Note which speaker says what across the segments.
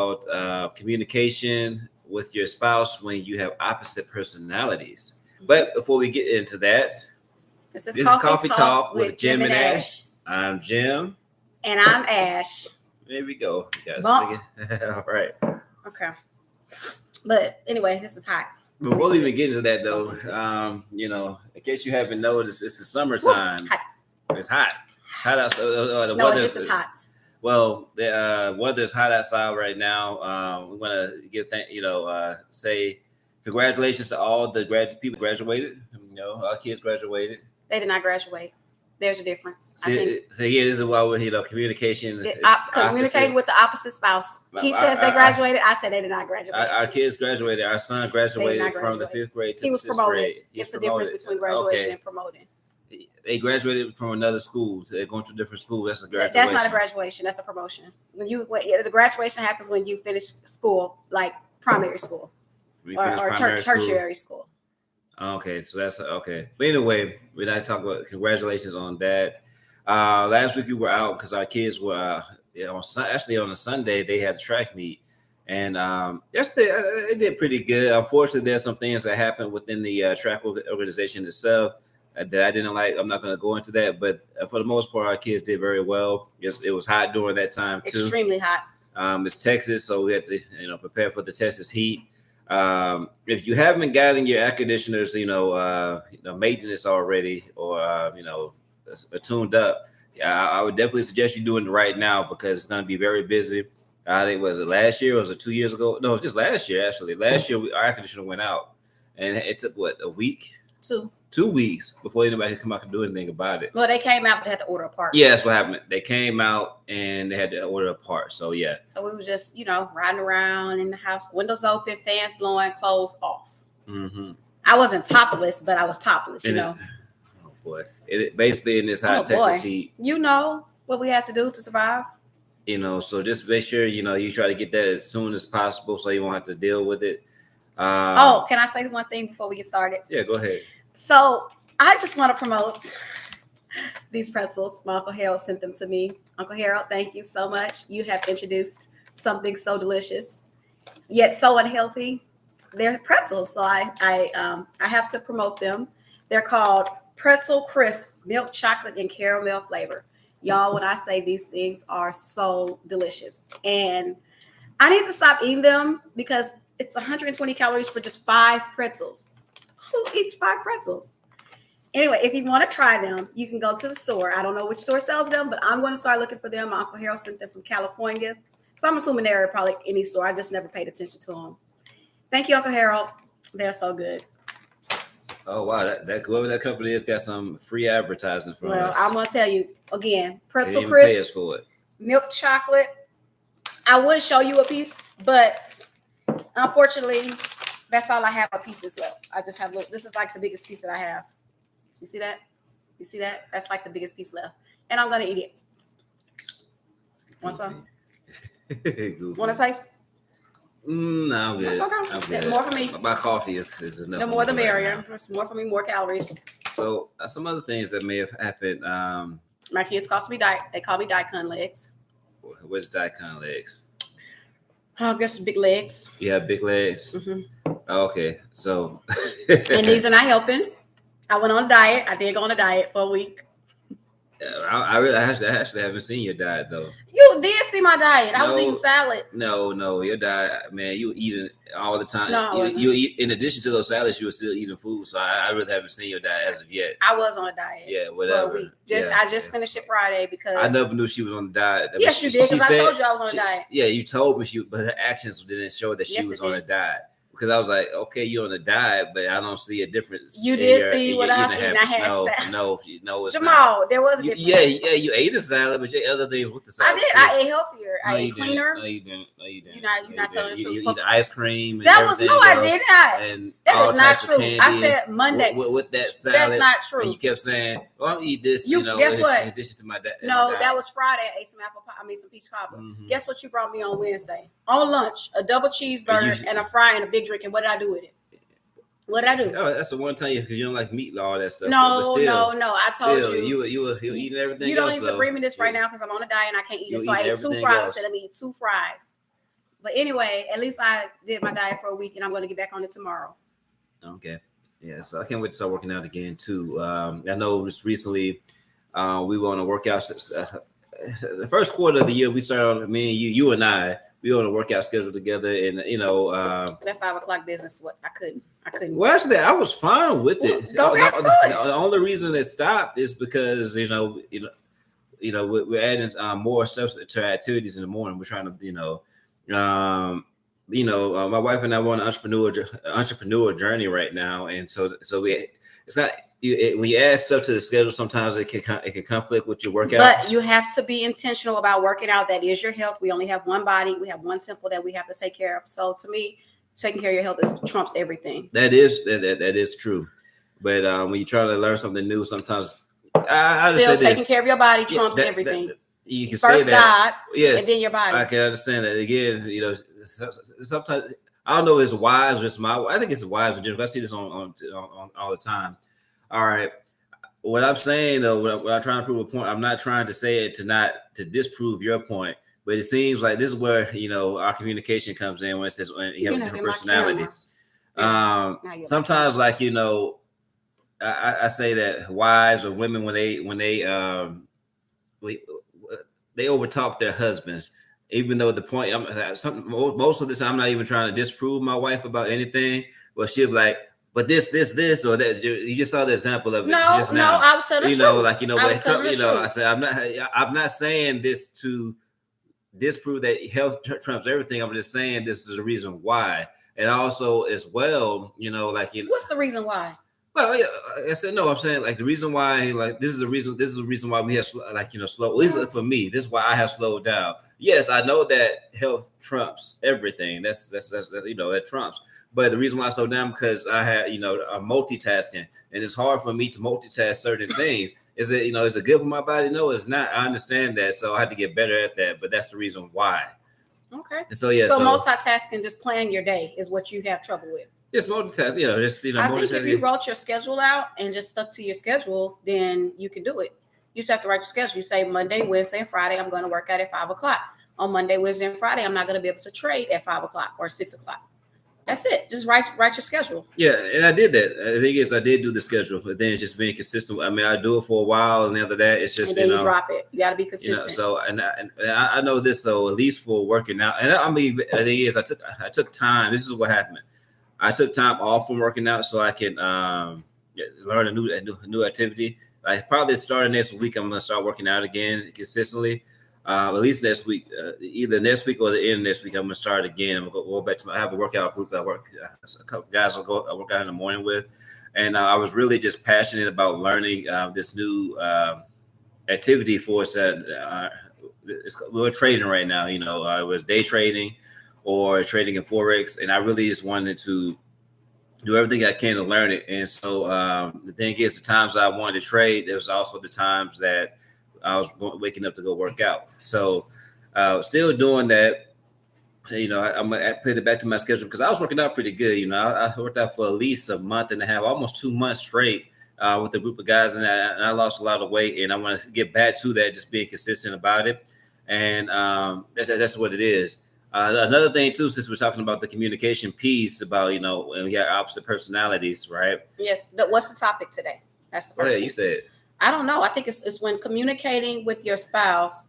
Speaker 1: about communication with your spouse when you have opposite personalities. But before we get into that,
Speaker 2: This
Speaker 1: this
Speaker 2: is
Speaker 1: is
Speaker 2: Coffee
Speaker 1: Coffee Talk
Speaker 2: with
Speaker 1: with Jim
Speaker 2: Jim
Speaker 1: and
Speaker 2: and
Speaker 1: Ash.
Speaker 2: Ash.
Speaker 1: I'm Jim.
Speaker 2: And I'm Ash.
Speaker 1: There we go. You got
Speaker 2: Bump.
Speaker 1: All right.
Speaker 2: Okay. But anyway, this is hot.
Speaker 1: Before we even get into that, though, in case you haven't noticed, it's the summertime.
Speaker 2: Hot.
Speaker 1: It's hot. It's hot outside. The
Speaker 2: No,
Speaker 1: weather
Speaker 2: this is hot.
Speaker 1: Well, the weather is hot outside right now. We want to say congratulations to all the people graduated. Our kids graduated.
Speaker 2: They did not graduate. There's a difference.
Speaker 1: So yeah, this is why we're communication.
Speaker 2: Communicating with the opposite spouse. He says they graduated. I said they did not graduate.
Speaker 1: Our kids graduated. Our son graduated from the 5th grade to
Speaker 2: he was
Speaker 1: the 6th
Speaker 2: promoted.
Speaker 1: grade.
Speaker 2: It's the difference between graduation and promoting.
Speaker 1: They graduated from another school. They're going to a different school. That's a graduation.
Speaker 2: That's not a graduation. That's a promotion. The graduation happens when you finish school, like primary school or tertiary school.
Speaker 1: Okay, so that's okay. But anyway, we're not talking about congratulations on that. Last week we were out because our kids were on a Sunday they had a track meet, and they did pretty good. Unfortunately, there's some things that happened within the track organization itself that I didn't like. I'm not going to go into that, but for the most part, our kids did very well. Yes, it was hot during that time too.
Speaker 2: Extremely hot.
Speaker 1: It's Texas, so we have to prepare for the Texas heat. If you haven't gotten your air conditioners, maintenance already or tuned up, I would definitely suggest you doing it right now because it's going to be very busy. I think was it last year or was it 2 years ago? No, it was just last year actually. Last year our air conditioner went out, and it took a week, 2 weeks before anybody could come out and do anything about it.
Speaker 2: Well, they came out, but they had to order a part.
Speaker 1: Yeah, that's what happened. They came out and they had to order a part. So yeah.
Speaker 2: So we were just, riding around in the house, windows open, fans blowing, clothes off.
Speaker 1: Mm-hmm.
Speaker 2: I wasn't topless, but I was topless.
Speaker 1: Oh boy! Basically in this hot Texas heat.
Speaker 2: You know what we had to do to survive.
Speaker 1: So just make sure you try to get that as soon as possible so you won't have to deal with it.
Speaker 2: Can I say one thing before we get started?
Speaker 1: Yeah, go ahead.
Speaker 2: So I just want to promote these pretzels. My Uncle Harold sent them to me. Uncle Harold, thank you so much. You have introduced something so delicious, yet so unhealthy. They're pretzels, so I have to promote them. They're called Pretzel Crisp, milk chocolate and caramel flavor. Y'all, when I say these things are so delicious, and I need to stop eating them because it's 120 calories for just 5 pretzels. Who eats 5 pretzels? Anyway, if you want to try them, you can go to the store. I don't know which store sells them, but I'm going to start looking for them. My Uncle Harold sent them from California. So I'm assuming they're probably any store. I just never paid attention to them. Thank you, Uncle Harold. They're so good.
Speaker 1: Oh, wow. That whoever that company is got some free advertising from us.
Speaker 2: Well, I'm going to tell you again, Pretzel
Speaker 1: Crisp, pay us for it.
Speaker 2: Milk chocolate. I would show you a piece, but unfortunately, that's all I have of pieces left. I just have, this is like the biggest piece that I have. You see that? You see that? That's like the biggest piece left. And I'm going to eat it. Want some? Want to taste?
Speaker 1: No, I'm good.
Speaker 2: That's okay.
Speaker 1: I'm good.
Speaker 2: More for me.
Speaker 1: My coffee is enough.
Speaker 2: The more the merrier. There's more for me, more calories.
Speaker 1: So some other things that may have happened.
Speaker 2: My kids they call me daikon legs.
Speaker 1: What's daikon legs?
Speaker 2: I guess big legs.
Speaker 1: You have big legs?
Speaker 2: Mm-hmm.
Speaker 1: Okay, so.
Speaker 2: And these are not helping. I went on a diet. I did go on a diet for a week.
Speaker 1: I actually haven't seen your diet though.
Speaker 2: You did see my diet. I was eating salad.
Speaker 1: No, your diet, man. You eating all the time.
Speaker 2: No,
Speaker 1: you eat in addition to those salads. You were still eating food. So I really haven't seen your diet as of yet.
Speaker 2: I was on a diet.
Speaker 1: Yeah, whatever.
Speaker 2: I just finished it Friday because
Speaker 1: I never knew she was on a diet.
Speaker 2: Yes, you did because I told you I was on a diet.
Speaker 1: Yeah, you told me but her actions didn't show that she was on a diet. Because I was like, okay, you're on a diet, but I don't see a difference.
Speaker 2: You did see what I was eating. I had salad.
Speaker 1: No, it's
Speaker 2: Jamal,
Speaker 1: not.
Speaker 2: there was a difference.
Speaker 1: Yeah, you ate a salad, but you ate other things with the salad.
Speaker 2: I did. I ate healthier. I ate cleaner.
Speaker 1: No, you didn't.
Speaker 2: You're not telling the truth.
Speaker 1: You eat ice cream. And
Speaker 2: that was I did not.
Speaker 1: And
Speaker 2: that is not true. I said Monday
Speaker 1: with that salad.
Speaker 2: That's not true.
Speaker 1: And you kept saying, "Well, I'll eat this."
Speaker 2: Guess what?
Speaker 1: In addition to my diet.
Speaker 2: No, that was Friday. I ate some apple pie. I made some peach cobbler. Mm-hmm. Guess what you brought me on Wednesday? On lunch, a double cheeseburger and a fry and a big drink. And what did I do with it? What did I do?
Speaker 1: Oh, that's the one time because you don't like meat and all that stuff.
Speaker 2: No. I told you.
Speaker 1: You were eating everything.
Speaker 2: You don't need to bring me this right now because I'm on a diet and I can't eat it. So I ate 2 fries. I said, let me eat 2 fries. But anyway, at least I did my diet for a week, and I'm going to get back on it tomorrow.
Speaker 1: Okay. Yeah. So I can't wait to start working out again too. I know just recently we were on a workout. The first quarter of the year, we started on me and you and I. We were on a workout schedule together, and
Speaker 2: that 5 o'clock business. What I couldn't.
Speaker 1: Well, actually, I was fine with it.
Speaker 2: Go back to it.
Speaker 1: The only reason it stopped is because we're adding more stuff to our activities in the morning. We're trying to my wife and I were on an entrepreneur journey right now, and so it's not. When you add stuff to the schedule, sometimes it can conflict with your workout.
Speaker 2: But you have to be intentional about working out. That is your health. We only have one body. We have one temple that we have to take care of. So to me, taking care of your health trumps everything.
Speaker 1: That is true. But when you're trying to learn something new, sometimes I just say this:
Speaker 2: taking care of your body trumps everything.
Speaker 1: You can
Speaker 2: first
Speaker 1: say that,
Speaker 2: God,
Speaker 1: yes,
Speaker 2: and then your body.
Speaker 1: I can understand that. Again, sometimes I don't know if it's wise or it's I think it's wise in general. I see this on all the time. All right. What I'm saying though, when I'm trying to prove a point, I'm not trying to say it to disprove your point, but it seems like this is where our communication comes in when it says when you have a different personality. Sometimes, like I say that wives or women when they overtalk their husbands, even though the point most of the time I'm not even trying to disprove my wife about anything, but she'll be like, but this or that. You just saw the example of it just now.
Speaker 2: I was telling the truth.
Speaker 1: I said I'm not saying this to disprove that health trumps everything. I'm just saying this is a reason why, and also as well,
Speaker 2: what's the reason why?
Speaker 1: Well, I said no. I'm saying like the reason why, this is the reason why we have slow. At least for me, this is why I have slowed down. Yes, I know that health trumps everything. That's that trumps. But the reason why I slowed down because I had I'm multitasking, and it's hard for me to multitask certain things. Is it is it good for my body? No, it's not. I understand that, so I had to get better at that. But that's the reason why.
Speaker 2: Okay.
Speaker 1: And so yeah.
Speaker 2: So multitasking, just planning your day, is what you have trouble with.
Speaker 1: Just multitask,
Speaker 2: I think if you wrote your schedule out and just stuck to your schedule, then you can do it. You just have to write your schedule. You say Monday, Wednesday, and Friday, I'm going to work out at 5 o'clock. On Monday, Wednesday, and Friday, I'm not going to be able to trade at 5 o'clock or 6 o'clock. That's it. Just write your schedule. Yeah,
Speaker 1: and I did that. The thing is, I did do the schedule, but then it's just being consistent. I mean, I do it for a while, and after that, it's just
Speaker 2: and then you drop it. You got to be consistent.
Speaker 1: So, and I know this though, at least for working out. And I mean, the thing is, I took time. This is what happened. I took time off from working out so I can learn a new activity. Like probably starting next week, I'm gonna start working out again consistently. At least next week, either next week or the end of next week, I'm gonna start again. I'm gonna go back to I have a workout group that I work. A couple guys I work out in the morning with, and I was really just passionate about learning this new activity for us. We're trading right now. It was day trading or trading in Forex, and I really just wanted to do everything I can to learn it. And so the thing is, the times I wanted to trade, there was also the times that I was waking up to go work out. So still doing that, I'm going to put it back to my schedule because I was working out pretty good. I worked out for at least a month and a half, almost 2 months straight with a group of guys, and I lost a lot of weight, and I want to get back to that, just being consistent about it. And that's what it is. Another thing too, since we're talking about the communication piece about, and we have opposite personalities, right?
Speaker 2: Yes. What's the topic today? That's the first thing.
Speaker 1: You said.
Speaker 2: I don't know. I think it's when communicating with your spouse,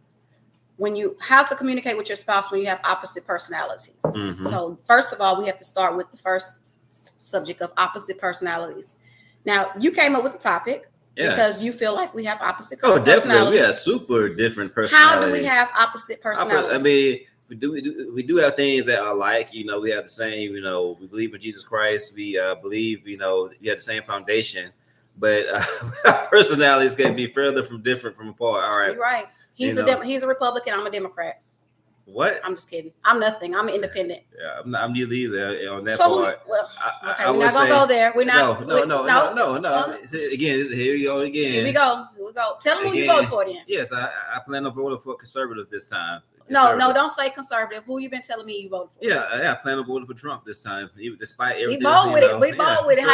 Speaker 2: how to communicate with your spouse when you have opposite personalities. Mm-hmm. So first of all, we have to start with the first subject of opposite personalities. Now, you came up with the topip because you feel like we have opposite personalities.
Speaker 1: Oh, definitely. We have super different personalities.
Speaker 2: How do we have opposite personalities?
Speaker 1: I mean, we do have things that are like, we have the same, we believe in Jesus Christ. We believe, we have the same foundation, but our personalities can be further different from apart. All right.
Speaker 2: You're right. He's a Republican. I'm a Democrat.
Speaker 1: What?
Speaker 2: I'm just kidding. I'm nothing. I'm independent.
Speaker 1: Yeah, I'm neither either on that part.
Speaker 2: Well, okay, we're not gonna go there. We're not.
Speaker 1: No. Again, here we go again.
Speaker 2: Here we go. Tell them who you voted for then.
Speaker 1: Yes, I plan on voting for conservative this time.
Speaker 2: No, don't say conservative. Who you been telling me you voted for?
Speaker 1: Yeah, I plan on voting for Trump this time, despite everything.
Speaker 2: We bold with it. We bold with it.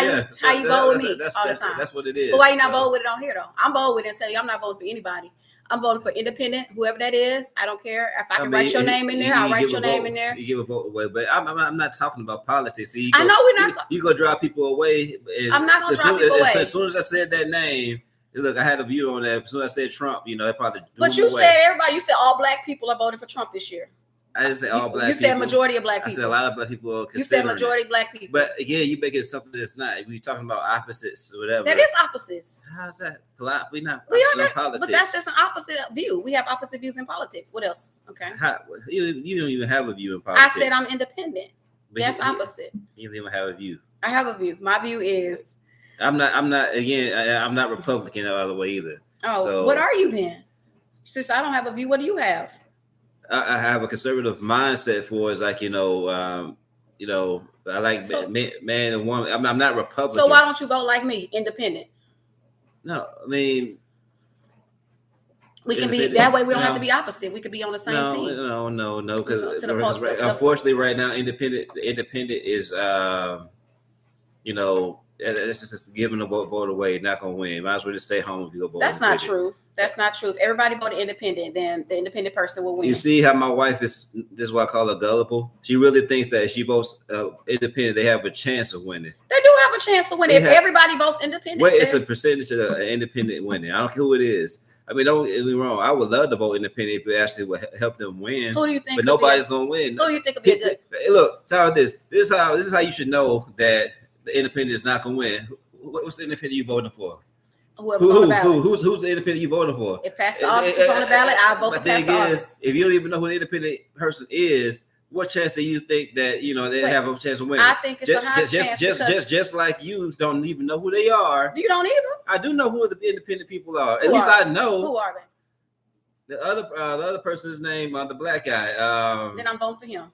Speaker 2: How you vote with me all the time?
Speaker 1: That's what it is.
Speaker 2: But why you not vote with it on here though? I'm bold with it and say I'm not voting for anybody. I'm voting for independent, whoever that is. I don't care. If I can write your name in there, I'll write your name in there.
Speaker 1: You give a vote away, but I'm not talking about politics. See,
Speaker 2: I know we're not.
Speaker 1: You go drive people away.
Speaker 2: I'm not going to drive people away.
Speaker 1: As soon as I said that name, look, I had a view on that. As soon as I said Trump, that probably.
Speaker 2: But you said everybody. You said all black people are voting for Trump this year.
Speaker 1: I didn't say all black people.
Speaker 2: You said majority of black people.
Speaker 1: I said a lot of black people.
Speaker 2: You said majority of black people.
Speaker 1: But again, you make it something that's not. We talking about opposites or whatever.
Speaker 2: That is opposites.
Speaker 1: How's that? We not.
Speaker 2: We are
Speaker 1: not, politics.
Speaker 2: But that's just an opposite view. We have opposite views in politics. What else? Okay.
Speaker 1: You don't even have a view in politics.
Speaker 2: I said I'm independent. But that's opposite.
Speaker 1: You don't even have a view.
Speaker 2: I have a view. My view is.
Speaker 1: I'm not. Again, I'm not Republican the other way either.
Speaker 2: Oh, so, what are you then? Since I don't have a view, what do you have?
Speaker 1: I have a conservative mindset for is like I like man and woman. I'm not Republican.
Speaker 2: So why don't you go like me, independent?
Speaker 1: No, I mean
Speaker 2: we can be that way. We don't have to be opposite. We could be on the same team.
Speaker 1: No. Because unfortunately, right now, independent is it's just giving a vote away. Not gonna win. Might as well just stay home if you go vote.
Speaker 2: That's not true. That's not true. If everybody voted independent, then the independent person will win.
Speaker 1: You see how my wife is, this is what I call her gullible. She really thinks that if she votes independent, they have a chance of winning.
Speaker 2: They do have a chance of winning. If everybody votes independent.
Speaker 1: Well, it's a percentage of the independent winning. I don't care who it is. I mean, don't get me wrong. I would love to vote independent if it actually would help them win.
Speaker 2: Who do you think?
Speaker 1: But nobody's going to win.
Speaker 2: Who do you think would be a good?
Speaker 1: Look, Tyler, this is how you should know that the independent is not going to win. What's the independent you voting for?
Speaker 2: Whoever's on the ballot.
Speaker 1: Who's the independent you voting for?
Speaker 2: If Pastor August is on the ballot, I'll vote for Pastor August.
Speaker 1: If you don't even know who the independent person is, what chance do you think that they have a chance of winning?
Speaker 2: I think it's a high chance.
Speaker 1: Just like you don't even know who they are.
Speaker 2: You don't either.
Speaker 1: I do know who the independent people are. At least I know.
Speaker 2: Who are they?
Speaker 1: The other person's name, the black guy.
Speaker 2: Then I'm voting for him.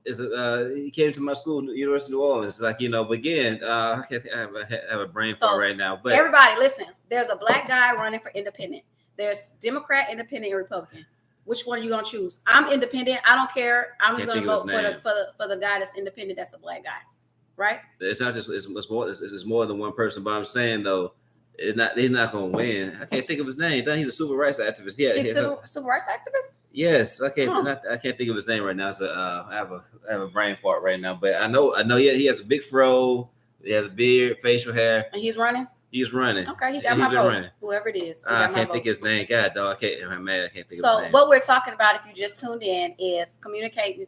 Speaker 1: He came to my school, University of New Orleans. But again, I have a brain fart right now. But
Speaker 2: everybody, listen. There's a black guy running for independent. There's Democrat, Independent, and Republican. Which one are you gonna choose? I'm independent. I don't care. I'm just gonna vote for the guy that's independent. That's a black guy, right?
Speaker 1: It's not just it's more than one person. But I'm saying though, he's not gonna win. I can't think of his name. He's a civil rights activist. Yeah,
Speaker 2: he's a civil rights activist.
Speaker 1: Yes, I can't think of his name right now. So I have a brain fart right now. But I know. He has a big fro. He has a beard, facial hair,
Speaker 2: and he's running.
Speaker 1: He's running.
Speaker 2: Okay, he got my vote. Running. Whoever it is.
Speaker 1: I can't think his name. God, dog, I'm mad. I can't think of his name.
Speaker 2: So what we're talking about, if you just tuned in, is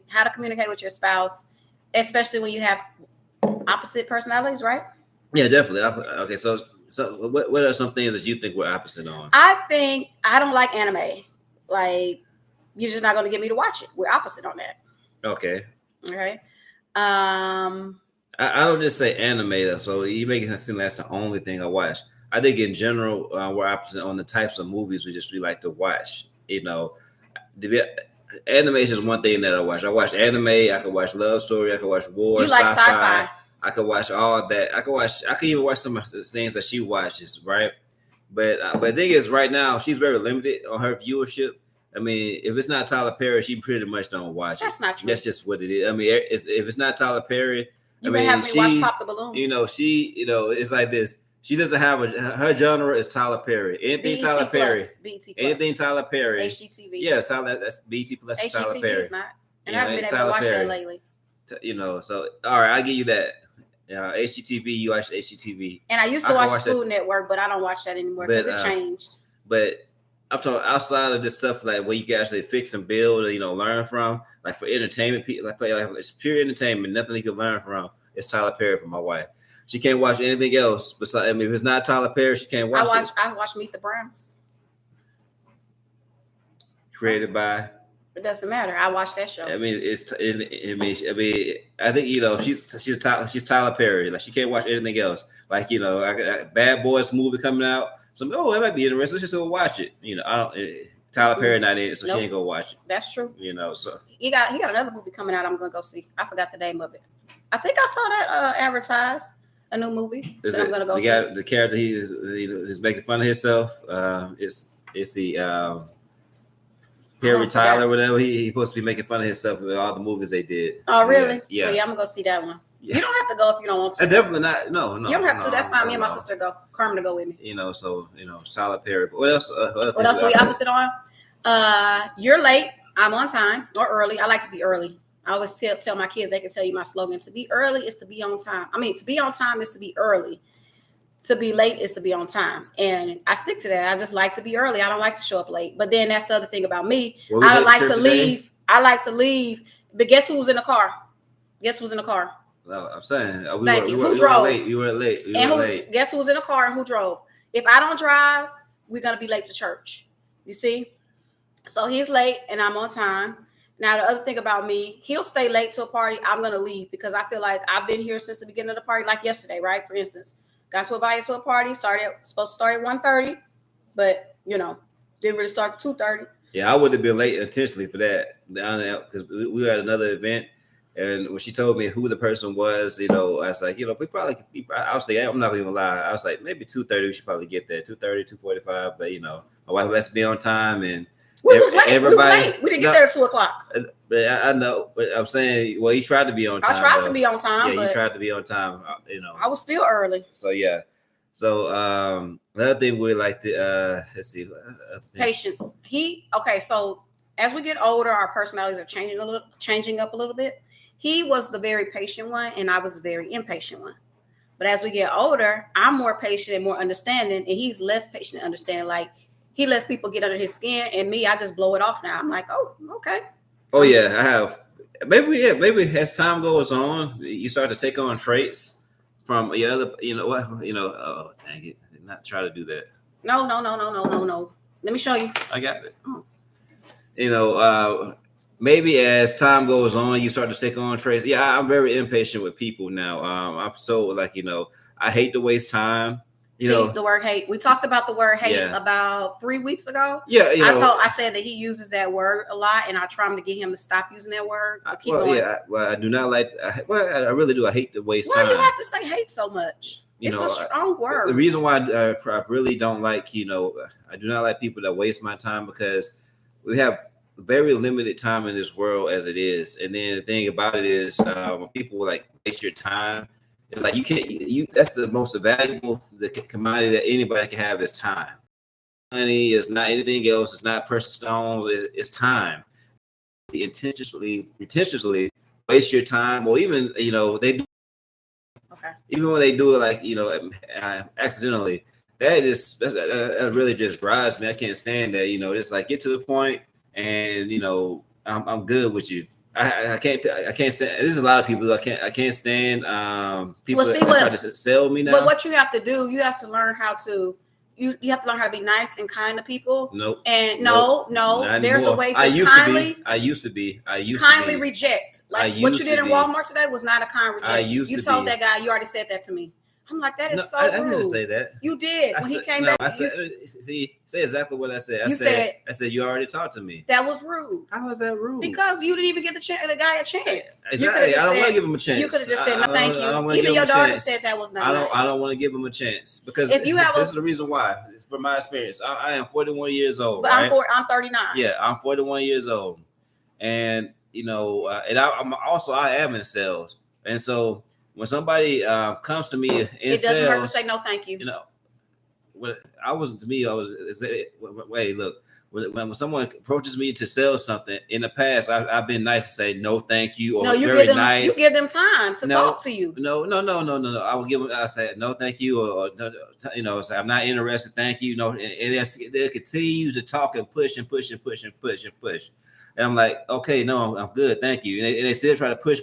Speaker 2: how to communicate with your spouse, especially when you have opposite personalities, right?
Speaker 1: Yeah, definitely. Okay, so what are some things that you think we're opposite on?
Speaker 2: I think I don't like anime. Like, you're just not going to get me to watch it. We're opposite on that.
Speaker 1: Okay.
Speaker 2: Okay.
Speaker 1: I don't just say anime though, so you make it seem like that's the only thing I watch. I think in general we're opposite on the types of movies we like to watch. Anime is just one thing that I watch. I watch anime. I can watch love story. I can watch war.
Speaker 2: You like sci-fi?
Speaker 1: I can watch all that. I can even watch some of the things that she watches, right? But the thing is, right now she's very limited on her viewership. I mean, if it's not Tyler Perry, she pretty much don't watch it.
Speaker 2: That's not true.
Speaker 1: That's just what it is. I mean, if it's not Tyler Perry.
Speaker 2: You may have me watch Pop the Balloon.
Speaker 1: It's like this. She doesn't have her genre is Tyler Perry. Anything Tyler Perry. Anything Tyler Perry.
Speaker 2: HGTV.
Speaker 1: Yeah, That's BT Plus.
Speaker 2: HGTV
Speaker 1: Tyler Perry.
Speaker 2: Is not. And I haven't been able to watch that lately.
Speaker 1: So all right, I'll give you that. HGTV, you watch HGTV.
Speaker 2: And I used to watch Food Network, but I don't watch that anymore because it changed.
Speaker 1: But I'm talking outside of this stuff like where you can actually fix and build, learn from. Like for entertainment, like it's pure entertainment, nothing you can learn from. It's Tyler Perry for my wife. She can't watch anything else besides. I mean, if it's not Tyler Perry, she can't watch it.
Speaker 2: I watch Meet the Browns.
Speaker 1: Created by.
Speaker 2: It doesn't matter. I watch that show.
Speaker 1: I mean, I think she's Tyler Perry. Like she can't watch anything else. Like Bad Boys movie coming out. So that might be interesting. Let's just go watch it. Tyler Perry not in it, so she ain't gonna watch it.
Speaker 2: That's true.
Speaker 1: So
Speaker 2: he got another movie coming out. I'm gonna go see. I forgot the name of it. I think I saw that advertised. A new movie. I'm gonna go see.
Speaker 1: The character he's making fun of himself. It's the Perry Tyler, whatever. He's supposed to be making fun of himself with all the movies they did.
Speaker 2: Oh, really?
Speaker 1: Yeah.
Speaker 2: Well, yeah, I'm gonna go see that one. You don't have to go if you don't want to.
Speaker 1: Definitely not. No.
Speaker 2: You don't have to. That's fine. Me and my sister go. Carmen to go with me.
Speaker 1: So Tyler Perry. But what else?
Speaker 2: What else are we opposite on? You're late. I'm on time or early. I like to be early. I always tell my kids, they can tell you my slogan: to be early is to be on time. I mean, to be on time is to be early. To be late is to be on time. And I stick to that. I just like to be early. I don't like to show up late. But then that's the other thing about me. I like to leave. I like to leave. But guess who's in the car? Guess who's in the car?
Speaker 1: No, I'm saying.
Speaker 2: Who drove?
Speaker 1: You were late.
Speaker 2: Guess who's in the car and who drove? If I don't drive, we're going to be late to church. You see? So he's late and I'm on time. Now, the other thing about me, he'll stay late to a party. I'm going to leave because I feel like I've been here since the beginning of the party, like yesterday, right? For instance, got to invite to a party, supposed to start at 1:30, but, didn't really start at 2:30.
Speaker 1: Yeah, I would have been late intentionally for that because we were at another event. And when she told me who the person was, I was like, we probably, I was like, I'm not even gonna lie. I was like, maybe 2:30, we should probably get there. 2:30, 2:45. But, my wife has to be on time and
Speaker 2: we was late. Everybody, we didn't get there at 2:00.
Speaker 1: But I know, but I'm saying, well, he tried to be on time.
Speaker 2: I tried to be on time.
Speaker 1: Yeah, he tried to be on time,
Speaker 2: I was still early.
Speaker 1: So, yeah. So, another thing we like to, let's see.
Speaker 2: Patience. So as we get older, our personalities are changing up a little bit. He was the very patient one, and I was the very impatient one. But as we get older, I'm more patient and more understanding, and he's less patient and understanding. Like, he lets people get under his skin, and me, I just blow it off now. I'm like, oh, okay.
Speaker 1: Oh, yeah, I have. Maybe as time goes on, you start to take on traits from your other, oh, dang it. Did not try to do that.
Speaker 2: No. Let me show you.
Speaker 1: I got it. Oh. Maybe as time goes on, you start to take on traits. Yeah, I'm very impatient with people now. I'm so I hate to waste time.
Speaker 2: The word hate. We talked about the word hate about 3 weeks ago.
Speaker 1: Yeah,
Speaker 2: I said that he uses that word a lot, and I try to get him to stop using that word.
Speaker 1: I do not like. I really do. I hate to waste time.
Speaker 2: Why do you have to say hate so much? It's a strong word.
Speaker 1: The reason why I really don't like, I do not like people that waste my time because we have very limited time in this world as it is. And then the thing about it is when people waste your time, it's like that's the most valuable commodity that anybody can have is time. Money is not anything else. It's not precious stones. It's time. Intentionally waste your time, or even they do.
Speaker 2: Okay.
Speaker 1: Even when they do it accidentally, that really just drives me. I can't stand that. It's like get to the point. And I'm good with you. I can't stand. There's a lot of people I can't stand. People that try to sell me now.
Speaker 2: But what you have to do, you have to learn how to. You have to learn how to be nice and kind to people.
Speaker 1: Nope.
Speaker 2: And no. There's a way to
Speaker 1: I used to be.
Speaker 2: Kindly reject. Like what you did in Walmart today was not a kind reject. You told that guy. You already said that to me. I'm like, that is so rude.
Speaker 1: I didn't say that.
Speaker 2: You did. When he came back.
Speaker 1: I said, say exactly what I said. I said, you already talked to me.
Speaker 2: That was rude.
Speaker 1: How was that rude?
Speaker 2: Because you didn't even give the guy a chance.
Speaker 1: Exactly. I don't want to give him a chance.
Speaker 2: You could have just said, no, thank you. Even your daughter said that was not nice.
Speaker 1: I don't want to give him a chance because this is the reison why. It's from my experience. I am 41 years old.
Speaker 2: But
Speaker 1: right?
Speaker 2: I'm 39.
Speaker 1: Yeah, I'm 41 years old. And, and I am in sales. And so, when somebody comes to me in
Speaker 2: it doesn't
Speaker 1: sales,
Speaker 2: hurt to say no, thank you.
Speaker 1: When someone approaches me to sell something in the past, I've been nice to say no, thank you, or nice.
Speaker 2: You give them time to talk to you.
Speaker 1: No. I will give them. I say no, thank you, or say I'm not interested. Thank you. And they continue to talk and push. And I'm like, okay, no, I'm good, thank you. And they still try to push.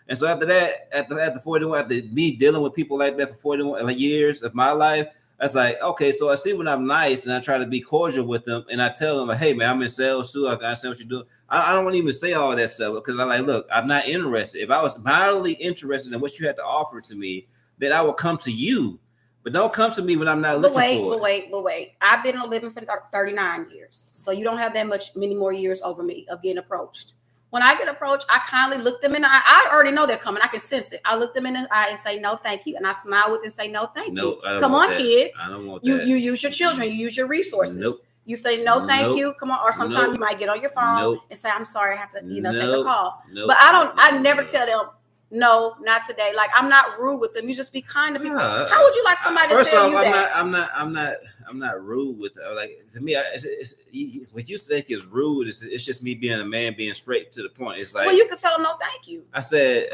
Speaker 1: And so after that, after 41, after me dealing with people like that for 41 years of my life, I was like, okay, so I see when I'm nice and I try to be cordial with them, and I tell them, like, hey, man, I'm in sales too. I understand what you're doing. I don't want to even say all that stuff because I'm like, look, I'm not interested. If I was mildly interested in what you had to offer to me, then I will come to you. But don't come to me when I'm not looking for it. But
Speaker 2: wait. I've been living for 39 years. So you don't have many more years over me of getting approached. When I get approached, I kindly look them in the eye. I already know they're coming. I can sense it. I look them in the eye and say, no, thank you. And I smile with and say, no, thank you. Come on, kids.
Speaker 1: I don't want
Speaker 2: that. You use your children. You use your resources.
Speaker 1: Nope.
Speaker 2: You say, no, thank you. Come on. Or sometimes you might get on your phone and say, I'm sorry. I have to, take the call. But I never tell them, No, not today. Like, I'm not rude with them. You just be kind to people.
Speaker 1: Yeah,
Speaker 2: How would you like somebody to
Speaker 1: first
Speaker 2: tell
Speaker 1: off,
Speaker 2: you that?
Speaker 1: I'm not rude with it. Like, to me, what you think is rude. It's just me being a man, being straight to the point. It's like,
Speaker 2: Well, you could tell them no, thank you.
Speaker 1: I said,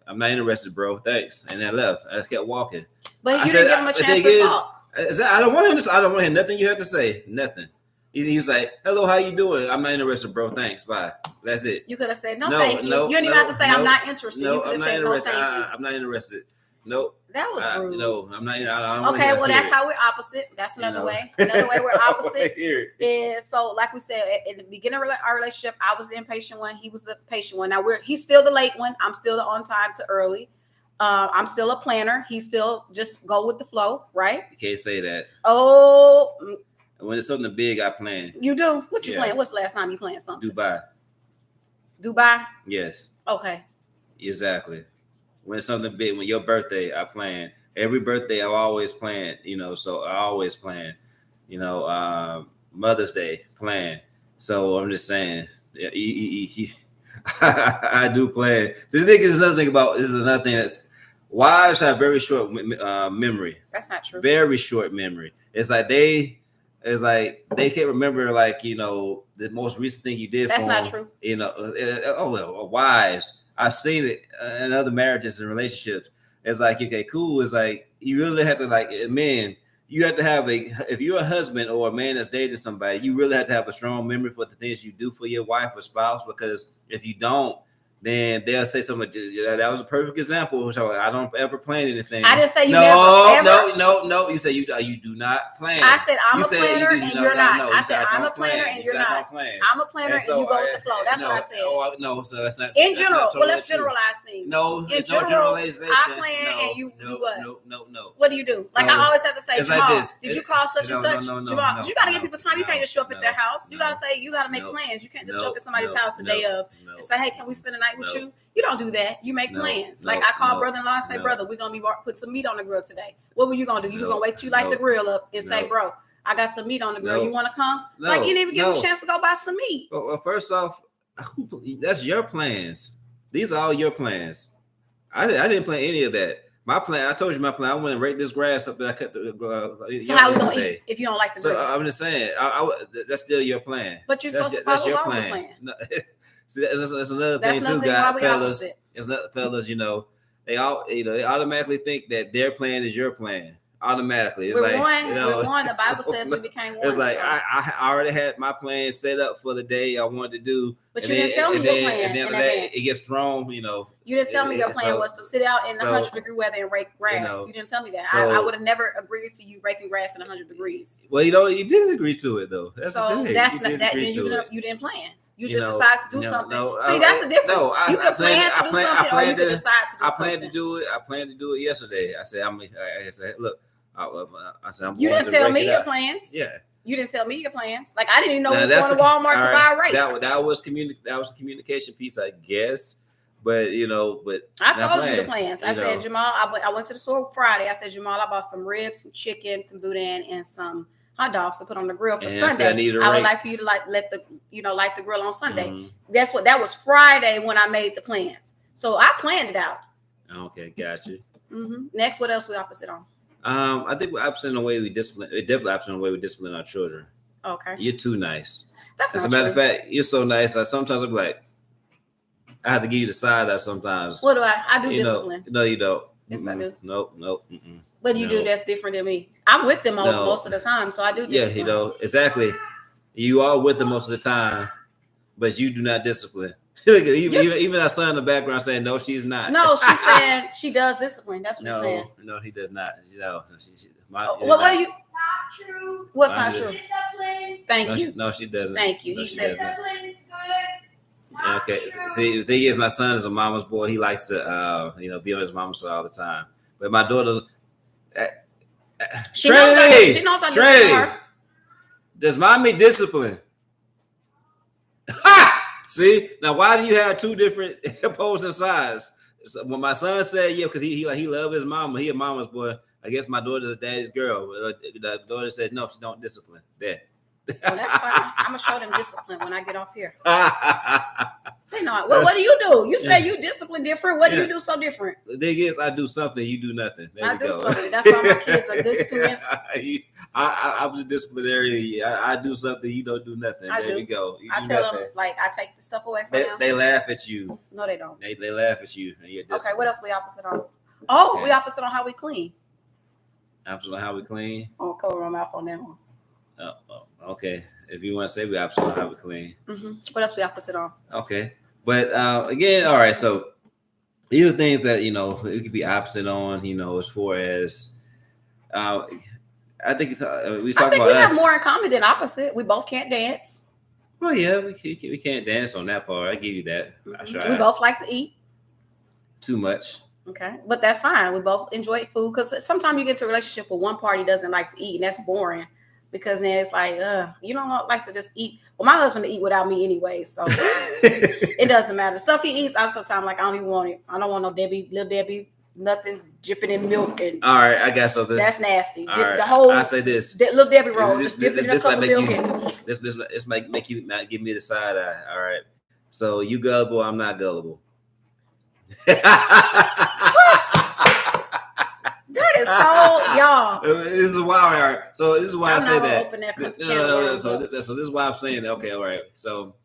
Speaker 1: I'm not interested, bro. Thanks, and I left. I just kept walking.
Speaker 2: But you didn't give him a chance to talk.
Speaker 1: I don't want him to. I don't want to hear nothing you have to say. Nothing. He was like, "Hello, how you doing? I'm not interested, bro. Thanks, bye." That's it.
Speaker 2: You could have said no, thank you. You didn't even have to say I'm not interested. You could have said no, thank you.
Speaker 1: I'm not interested. Nope.
Speaker 2: That was rude.
Speaker 1: No, I'm not. I don't
Speaker 2: okay, well, that's how we're opposite. That's another way. Another way we're opposite is, so, like we said, at the beginning of our relationship, I was the impatient one. He was the patient one. Now he's still the late one. I'm still the on time to early. I'm still a planner. He still just go with the flow, right?
Speaker 1: You can't say that.
Speaker 2: Oh,
Speaker 1: when it's something big, I plan.
Speaker 2: You do? What you playing? What's the last time you playing something? Dubai?
Speaker 1: Yes.
Speaker 2: Okay.
Speaker 1: Exactly. When it's something big, when your birthday, I plan. Every birthday, I always plan. So I always plan. Mother's Day, plan. So I'm just saying, I do plan. So the thing is another thing that's wives have very short memory.
Speaker 2: That's not true.
Speaker 1: Very short memory. It's like they can't remember the most recent thing you did.
Speaker 2: That's
Speaker 1: for
Speaker 2: not
Speaker 1: them.
Speaker 2: True.
Speaker 1: Wives. I've seen it in other marriages and relationships. It's like, okay, cool. It's like you really have to, like, men. You have to have if you're a husband or a man that's dating somebody, you really have to have a strong memory for the things you do for your wife or spouse. Because if you don't, then they'll say something. That was a perfect example. So I don't ever plan anything.
Speaker 2: I didn't say you
Speaker 1: never. No. You say you do not plan.
Speaker 2: I said I'm a planner and you're not. I said I'm a planner and you're not. I'm a planner and you go with the flow. That's what I said.
Speaker 1: No, so that's not
Speaker 2: in general. Well, let's generalize things.
Speaker 1: No,
Speaker 2: it's no generalization. I plan and you do what?
Speaker 1: No.
Speaker 2: What do you do? Like, I always have to say, Jamal, did you call such and such?
Speaker 1: Jamal,
Speaker 2: you got to give people time. You can't just show up at their house. You got to say, you got to make plans. You can't just show up at somebody's house the day of and say, hey, can we spend the night with you? You don't do that. You make plans. Like, I call brother-in-law and say, brother, we're going to put some meat on the grill today. What were you going to do? You was going to wait till you light the grill up and say, bro, I got some meat on the grill. You want to come? Like, you didn't even give him a chance to go buy some meat.
Speaker 1: Well, first off, that's your plans. These are all your plans. I didn't plan any of that. My plan, I told you my plan. I went and raked this grass up that I cut
Speaker 2: so how we going to eat if you don't like the grill?
Speaker 1: So I'm just saying, that's still your plan.
Speaker 2: But you're supposed to follow along the plan.
Speaker 1: No, see, that's another thing too, guys, fellas. It's not fellas, they automatically think that their plan is your plan. Automatically, it's
Speaker 2: we're one. The Bible says we became one.
Speaker 1: It's like I already had my plan set up for the day I wanted to do.
Speaker 2: But you didn't tell me your plan.
Speaker 1: And then it gets thrown.
Speaker 2: You didn't tell me your plan was to sit out in the 100-degree weather and rake grass. You didn't tell me that. I would have never agreed to you raking grass in 100 degrees.
Speaker 1: Well, you didn't agree to it though. That's
Speaker 2: not that. You didn't plan. You just decide to do something. See, that's the difference. You can plan to do something, or you can decide to do something.
Speaker 1: I planned to do it yesterday. I said, look. I said,
Speaker 2: you didn't tell me your plans.
Speaker 1: Yeah.
Speaker 2: You didn't tell me your plans. Like, I didn't even know you was going to Walmart to buy a rake.
Speaker 1: That was the communication piece, I guess. But
Speaker 2: I told you the plans. I said, Jamal, I went to the store Friday. I said, Jamal, I bought some ribs, some chicken, some boudin, and some hot dogs to put on the grill for Sunday. I would like for you to light the grill on Sunday. Mm-hmm. That was Friday when I made the plans. So I planned it out.
Speaker 1: Okay, got you.
Speaker 2: Mm-hmm. Next, what else we opposite on?
Speaker 1: I think we're opposite in the way we discipline. We're definitely opposite in the way we discipline our children.
Speaker 2: Okay.
Speaker 1: You're too nice.
Speaker 2: As
Speaker 1: a matter of fact, you're so nice. Sometimes I'm like, I have to give you the side eye sometimes.
Speaker 2: What do I do discipline?
Speaker 1: No, you don't.
Speaker 2: Yes, I do.
Speaker 1: Nope.
Speaker 2: What do you do that's different than me? I'm with them most of the time, so I do discipline.
Speaker 1: Yeah, exactly. You are with them most of the time, but you do not discipline. even our son in the background saying, no, she's not.
Speaker 2: No, she's saying she does discipline. That's what he's saying.
Speaker 1: No, he does not.
Speaker 2: What are you?
Speaker 3: Not true.
Speaker 2: What's not true?
Speaker 3: Discipline.
Speaker 2: Thank you.
Speaker 1: No, she doesn't.
Speaker 2: Thank you.
Speaker 1: He
Speaker 2: says
Speaker 3: discipline is good.
Speaker 1: Okay. See, the thing is, my son is a mama's boy. He likes to, be on his mama's side all the time. But my daughter,
Speaker 2: she knows I discipline her.
Speaker 1: Does mommy discipline? See, now why do you have two different opposing sides? So when my son said because he loves his mama, he a mama's boy. I guess my daughter's a daddy's girl. The daughter said no, she don't discipline. There.
Speaker 2: Well, that's fine. I'm gonna show them discipline when I get off here. They not. Well, what do you do? You say
Speaker 1: Yeah.
Speaker 2: you discipline different. What do
Speaker 1: Yeah.
Speaker 2: you do so different?
Speaker 1: The thing is, I do something, you do nothing. There
Speaker 2: I
Speaker 1: we
Speaker 2: do
Speaker 1: go.
Speaker 2: something. That's why my kids are good students.
Speaker 1: I'm the disciplinary. I do something, you don't do nothing.
Speaker 2: I
Speaker 1: There
Speaker 2: do.
Speaker 1: we go. You
Speaker 2: I
Speaker 1: do
Speaker 2: tell
Speaker 1: nothing.
Speaker 2: them, like, I take the stuff away from them.
Speaker 1: They laugh at you.
Speaker 2: No, they don't.
Speaker 1: They laugh at you. And you're
Speaker 2: Okay, what
Speaker 1: disciplined.
Speaker 2: else we opposite on? Oh,
Speaker 1: Okay.
Speaker 2: we opposite on how we clean.
Speaker 1: Absolutely how we clean.
Speaker 2: I'm gonna cover my mouth on that one.
Speaker 1: Okay. If you want to say we absolutely how we clean.
Speaker 2: What else we opposite on?
Speaker 1: Okay. But again, all right. So these are things that, it could be opposite on, as far as I think we
Speaker 2: I
Speaker 1: talk
Speaker 2: think
Speaker 1: about
Speaker 2: we
Speaker 1: us.
Speaker 2: have more in common than opposite. We both can't dance.
Speaker 1: Well, yeah, we can't dance on that part. I give you that. I try.
Speaker 2: We both like to eat.
Speaker 1: Too much.
Speaker 2: Okay, but that's fine. We both enjoy food because sometimes you get to a relationship where one party doesn't like to eat, and that's boring because then it's like, you don't like to just eat. Well, my husband to eat without me anyway, so it doesn't matter. Stuff he eats, I'm sometimes like I don't even want it. I don't want no little Debbie, nothing dripping in milk, and
Speaker 1: All right, I got something.
Speaker 2: that's nasty.
Speaker 1: All right,
Speaker 2: The whole
Speaker 1: I say this.
Speaker 2: little Debbie roll,
Speaker 1: This-
Speaker 2: just dip it in a
Speaker 1: this
Speaker 2: cup
Speaker 1: might
Speaker 2: of
Speaker 1: make
Speaker 2: milk.
Speaker 1: you-
Speaker 2: And
Speaker 1: This might make you not give me the side eye. All right. So you gullible, I'm not gullible.
Speaker 2: that is so y'all.
Speaker 1: This is why. All right. So this is why
Speaker 2: I'm
Speaker 1: I say
Speaker 2: not gonna
Speaker 1: that.
Speaker 2: open that
Speaker 1: No,
Speaker 2: can of
Speaker 1: no.
Speaker 2: worms
Speaker 1: So,
Speaker 2: up.
Speaker 1: so this is why I'm saying that. Okay, all right. So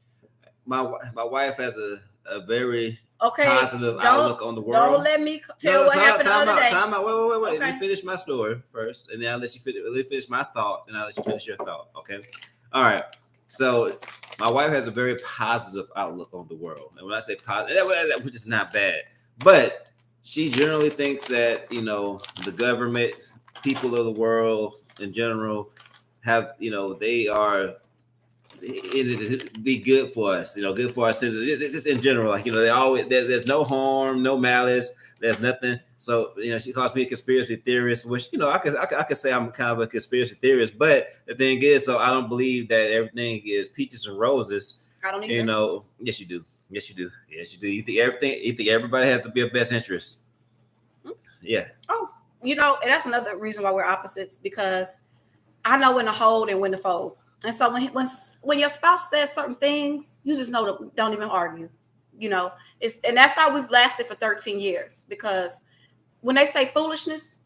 Speaker 1: my wife has a very
Speaker 2: Okay,
Speaker 1: positive
Speaker 2: don't-
Speaker 1: outlook on the world.
Speaker 2: Don't let me tell what happened the other day.
Speaker 1: Time out. Wait.
Speaker 2: Okay.
Speaker 1: Let me finish my story first, and then I'll let you finish my thought, and I'll let you finish your thought. Okay. All right. So my wife has a very positive outlook on the world, and when I say positive, which is not bad, but she generally thinks that the government, people of the world in general, have they are. It be good for us, good for our citizens. It's just in general, like they always there's no harm, no malice, there's nothing. So she calls me a conspiracy theorist, which I could say I'm kind of a conspiracy theorist. But the thing is, so I don't believe that everything is peaches and roses.
Speaker 2: I don't even.
Speaker 1: Yes, you do. Yes, you do. Yes, you do. You think everything? You think everybody has to be a best interest? Yeah.
Speaker 2: Oh, and that's another reason why we're opposites because I know when to hold and when to fold. And so when your spouse says certain things, you just know to don't even argue. And that's how we've lasted for 13 years because when they say foolishness,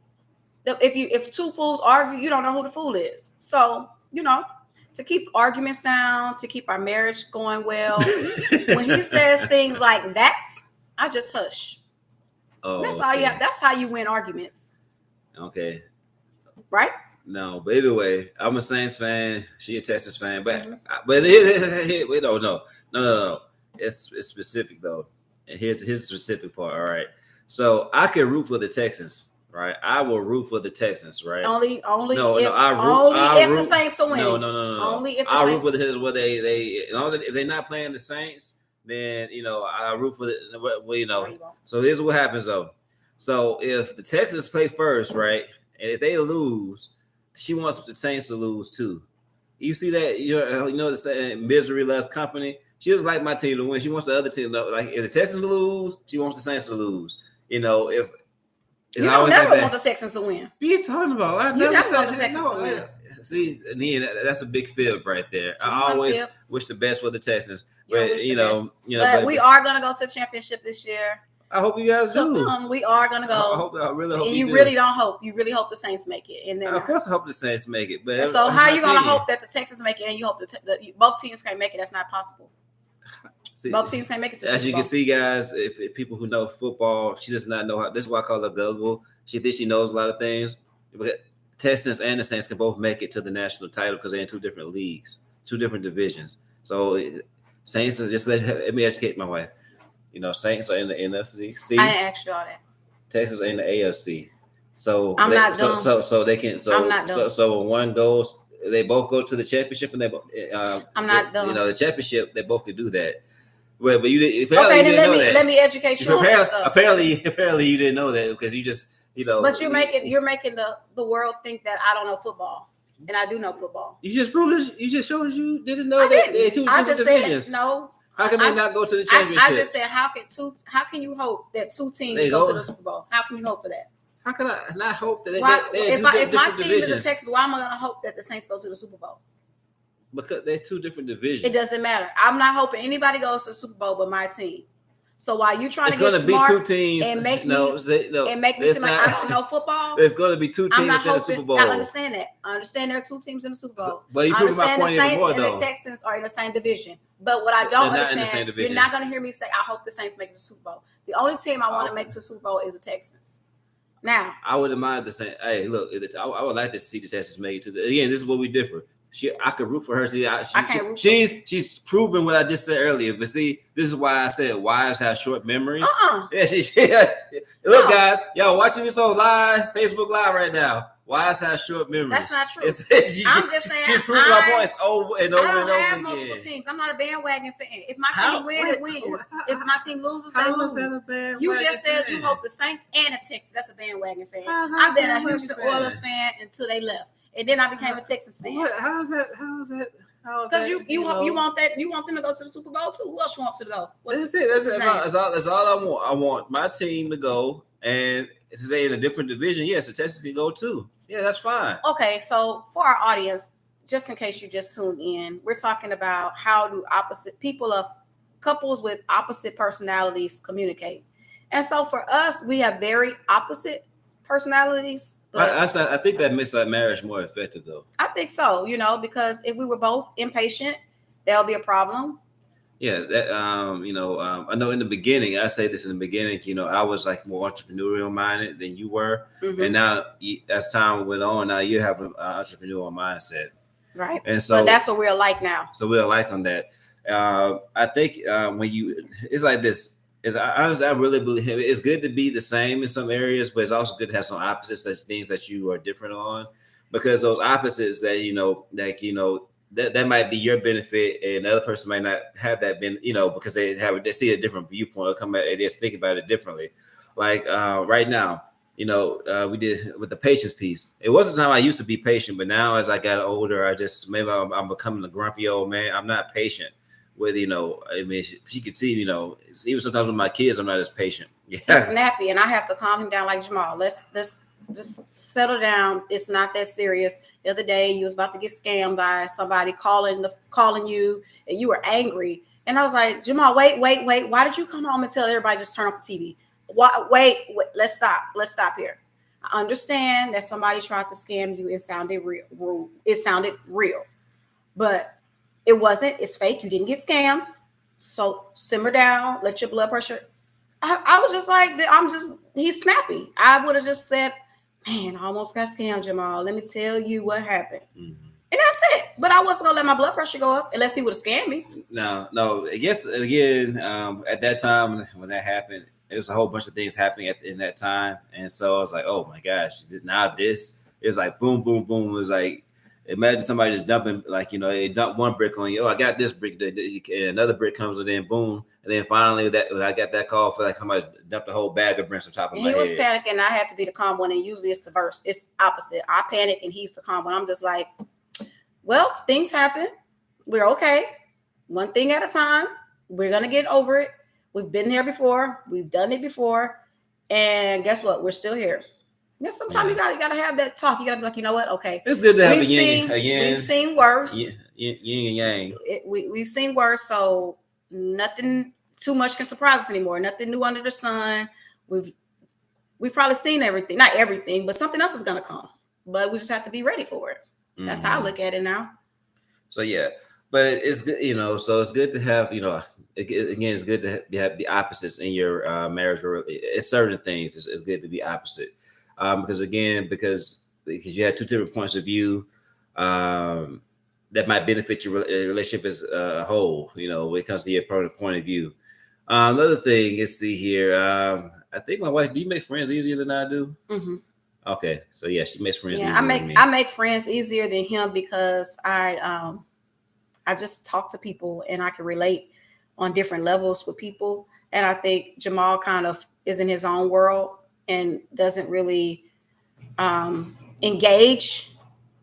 Speaker 2: if two fools argue, you don't know who the fool is. So to keep arguments down, to keep our marriage going well, when he says things like that, I just hush.
Speaker 1: Oh,
Speaker 2: That's all you have. That's how you win arguments,
Speaker 1: Okay.
Speaker 2: right?
Speaker 1: No, but either way, I'm a Saints fan. She a Texas fan, but
Speaker 2: Mm-hmm.
Speaker 1: wait, no. It's specific though, and here's the specific part. All right, so I can root for the Texans, right? I will root for the Texans, right?
Speaker 2: Only
Speaker 1: No,
Speaker 2: if,
Speaker 1: no, I root-
Speaker 2: only
Speaker 1: I
Speaker 2: if the
Speaker 1: root-
Speaker 2: Saints are winning.
Speaker 1: No.
Speaker 2: Only if the
Speaker 1: I root
Speaker 2: Saints.
Speaker 1: for the Texans. Where they as long as if they're not playing the Saints, then I root for the. Well,
Speaker 2: No, you won't.
Speaker 1: So here's what happens though. So if the Texans play first, right, and if they lose, she wants the Saints to lose too. You see that? The saying, misery loves company. She doesn't like my team to win. She wants the other team to like. If the Texans lose, she wants the Saints to lose. If
Speaker 2: You
Speaker 1: it's
Speaker 2: don't
Speaker 1: always
Speaker 2: never
Speaker 1: like
Speaker 2: want
Speaker 1: that.
Speaker 2: the Texans to win.
Speaker 1: What are you talking about? I
Speaker 2: You
Speaker 1: never
Speaker 2: never
Speaker 1: said
Speaker 2: want the
Speaker 1: that.
Speaker 2: Texans to win.
Speaker 1: See, and that's a big fib right there. I
Speaker 2: Come on,
Speaker 1: always
Speaker 2: Fib.
Speaker 1: wish the best for the Texans,
Speaker 2: You don't
Speaker 1: but
Speaker 2: wish the best.
Speaker 1: but
Speaker 2: But we are gonna go to the championship this year.
Speaker 1: I hope you guys do.
Speaker 2: We are gonna go.
Speaker 1: I really hope
Speaker 2: And
Speaker 1: you
Speaker 2: you
Speaker 1: do.
Speaker 2: really don't hope. You really hope the Saints make it. And then
Speaker 1: Of course, I hope the Saints make it. But
Speaker 2: And so
Speaker 1: that's
Speaker 2: how
Speaker 1: my
Speaker 2: you gonna
Speaker 1: team.
Speaker 2: hope that the Texans make it and you hope both teams can't make it? That's not possible.
Speaker 1: See,
Speaker 2: Both teams can't make it. To the
Speaker 1: as
Speaker 2: Super
Speaker 1: you
Speaker 2: Bowl.
Speaker 1: can see, guys, if people who know football, she does not know how. This is why I call her gullible. She thinks she knows a lot of things. But Texans and the Saints can both make it to the national title because they're in two different leagues, two different divisions. So Saints is just let me educate my wife. Saints are in the NFC.
Speaker 2: I didn't ask you all that.
Speaker 1: Texas are in the AFC. So
Speaker 2: I'm not dumb.
Speaker 1: So they can. So
Speaker 2: I'm not dumb.
Speaker 1: So when one goes, they both go to the championship, and they both.
Speaker 2: I'm not dumb.
Speaker 1: The championship, they both could do that. But you didn't.
Speaker 2: Okay,
Speaker 1: you
Speaker 2: then
Speaker 1: didn't know that.
Speaker 2: let me educate you on some stuff.
Speaker 1: Apparently, you didn't know that because you just
Speaker 2: But you're making the world think that I don't know football, and I do know football.
Speaker 1: You just proved this. You just showed you didn't know
Speaker 2: I
Speaker 1: that
Speaker 2: didn't.
Speaker 1: they're two
Speaker 2: I
Speaker 1: different
Speaker 2: just
Speaker 1: divisions.
Speaker 2: said no.
Speaker 1: How can they
Speaker 2: I-
Speaker 1: not go to the championship?
Speaker 2: I just said how can you hope that two teams
Speaker 1: They
Speaker 2: go
Speaker 1: go.
Speaker 2: to the Super Bowl? How can you hope for that?
Speaker 1: How can I not hope that
Speaker 2: Why,
Speaker 1: they're
Speaker 2: if
Speaker 1: two
Speaker 2: my
Speaker 1: different
Speaker 2: team is in
Speaker 1: divisions?
Speaker 2: Texas, why am I going to hope that the Saints go to the Super Bowl?
Speaker 1: because there's two different divisions.
Speaker 2: It doesn't matter. I'm not hoping anybody goes to the Super Bowl but my team. So while you trying
Speaker 1: It's
Speaker 2: to get
Speaker 1: going to be
Speaker 2: smart
Speaker 1: two teams
Speaker 2: and make
Speaker 1: no,
Speaker 2: me
Speaker 1: no,
Speaker 2: and make me
Speaker 1: it's
Speaker 2: seem like
Speaker 1: not-
Speaker 2: I don't know football,
Speaker 1: There's going to be two
Speaker 2: I'm
Speaker 1: teams
Speaker 2: not
Speaker 1: in the Super
Speaker 2: hoping.
Speaker 1: Bowl.
Speaker 2: I understand that. I understand there are two teams in the Super Bowl.
Speaker 1: So, but you
Speaker 2: I
Speaker 1: proving my
Speaker 2: understand the
Speaker 1: point even
Speaker 2: Saints
Speaker 1: more
Speaker 2: and the
Speaker 1: though.
Speaker 2: Texans are in the same division. But what I
Speaker 1: They're
Speaker 2: don't
Speaker 1: not in the same
Speaker 2: understand,
Speaker 1: division.
Speaker 2: you're not going to hear me say, I hope the Saints make it to the Super Bowl. The only team I want to make to the Super Bowl is the Texans. Now,
Speaker 1: I wouldn't mind the same. Hey, look, I would like to see the Texans make it to. Again, this is what we differ. I could root for her. See,
Speaker 2: I can't root for
Speaker 1: she's proven what I just said earlier. But see, this is why I said wives have short memories. Yeah, look,
Speaker 2: No.
Speaker 1: guys, y'all watching this on live, Facebook Live right now. Wives have short memories.
Speaker 2: That's not true.
Speaker 1: I'm
Speaker 2: just saying,
Speaker 1: She's proven my points over and over
Speaker 2: I
Speaker 1: and
Speaker 2: don't have
Speaker 1: over
Speaker 2: multiple
Speaker 1: again.
Speaker 2: teams. I'm not a bandwagon fan. If my
Speaker 1: How-
Speaker 2: team wins, it wins. If my team loses, they
Speaker 1: How is
Speaker 2: lose.
Speaker 1: that a bad
Speaker 2: You
Speaker 1: wagon
Speaker 2: just said
Speaker 1: fan?
Speaker 2: you hope the Saints and the Texans. That's a bandwagon fan.
Speaker 1: How's that
Speaker 2: I've been a
Speaker 1: bandwagon
Speaker 2: Houston
Speaker 1: fan?
Speaker 2: Oilers fan until they left, and then I became a Texans fan.
Speaker 1: What? How's that?
Speaker 2: Because you want them to go to the Super Bowl too. Who else you want to go?
Speaker 1: That's it. That's all I want. I want my team to go, and to say in a different division, yes, the Texans can go too. Yeah, that's fine.
Speaker 2: Okay, so for our audience, just in case you just tuned in, we're talking about how do couples with opposite personalities communicate. And so for us, we have very opposite personalities. But
Speaker 1: I think that makes our marriage more effective, though.
Speaker 2: I think so, because if we were both impatient, there'll be a problem.
Speaker 1: Yeah, that I know in the beginning, I say this in the beginning, I was like more entrepreneurial minded than you were, and now as time went on, now you have an entrepreneurial mindset,
Speaker 2: right?
Speaker 1: And so
Speaker 2: that's what we're alike now.
Speaker 1: So we're alike on that. I think it's like this. Honestly, I really believe it's good to be the same in some areas, but it's also good to have some opposites, such things that you are different on, because those opposites that might be your benefit, and the other person might not have that because they see a different viewpoint or come at they just think about it differently. Like right now, we did with the patience piece. It wasn't time I used to be patient, but now as I got older, I'm becoming a grumpy old man. I'm not patient with she could see even sometimes with my kids I'm not as patient. Yeah,
Speaker 2: he's snappy, and I have to calm him down. Like, Jamal, let's just settle down. It's not that serious. The other day you was about to get scammed by somebody calling you, and you were angry, and I was like, Jamal, wait, why did you come home and tell everybody just turn off the TV? Wait, let's stop here. I understand that somebody tried to scam you. It sounded real, but it wasn't. It's fake. You didn't get scammed. So simmer down. Let your blood pressure. I was just like, he's snappy. I would have just said, man, I almost got scammed, Jamal. Let me tell you what happened. Mm-hmm. And that's it. But I wasn't going to let my blood pressure go up unless he would have scammed me.
Speaker 1: No. I guess, again, at that time when that happened, there was a whole bunch of things happening in that time. And so I was like, oh, my gosh. Now this. It was like boom, boom, boom. It was like, imagine somebody just dumping, they dump one brick on you. Oh, I got this brick. Another brick comes, and then boom. And then finally, I got that call for somebody dumped a whole bag of bricks on top of my head.
Speaker 2: He was panicking. I had to be the calm one, and usually it's the verse. It's opposite. I panic, and he's the calm one. I'm just like, well, things happen. We're okay. One thing at a time. We're going to get over it. We've been there before. We've done it before. And guess what? We're still here. Yeah, sometimes you gotta have that talk. You gotta be like, you know what? Okay,
Speaker 1: it's good to have a yin.
Speaker 2: We've seen worse.
Speaker 1: Yin and yang.
Speaker 2: We've seen worse. So nothing too much can surprise us anymore. Nothing new under the sun. We've probably seen everything. Not everything, but something else is gonna come. But we just have to be ready for it. That's how I look at it now.
Speaker 1: So yeah, but it's good, So it's good to have, again, it's good to have the opposites in your marriage. It's certain things. It's good to be opposite. Because you have two different points of view that might benefit your relationship as a whole, when it comes to your point of view. Another thing is, see here, I think my wife, do you make friends easier than I do? Mm-hmm. Okay, so yeah, she makes friends easier than me.
Speaker 2: I make friends easier than him because I just talk to people and I can relate on different levels with people. And I think Jamal kind of is in his own world and doesn't really engage.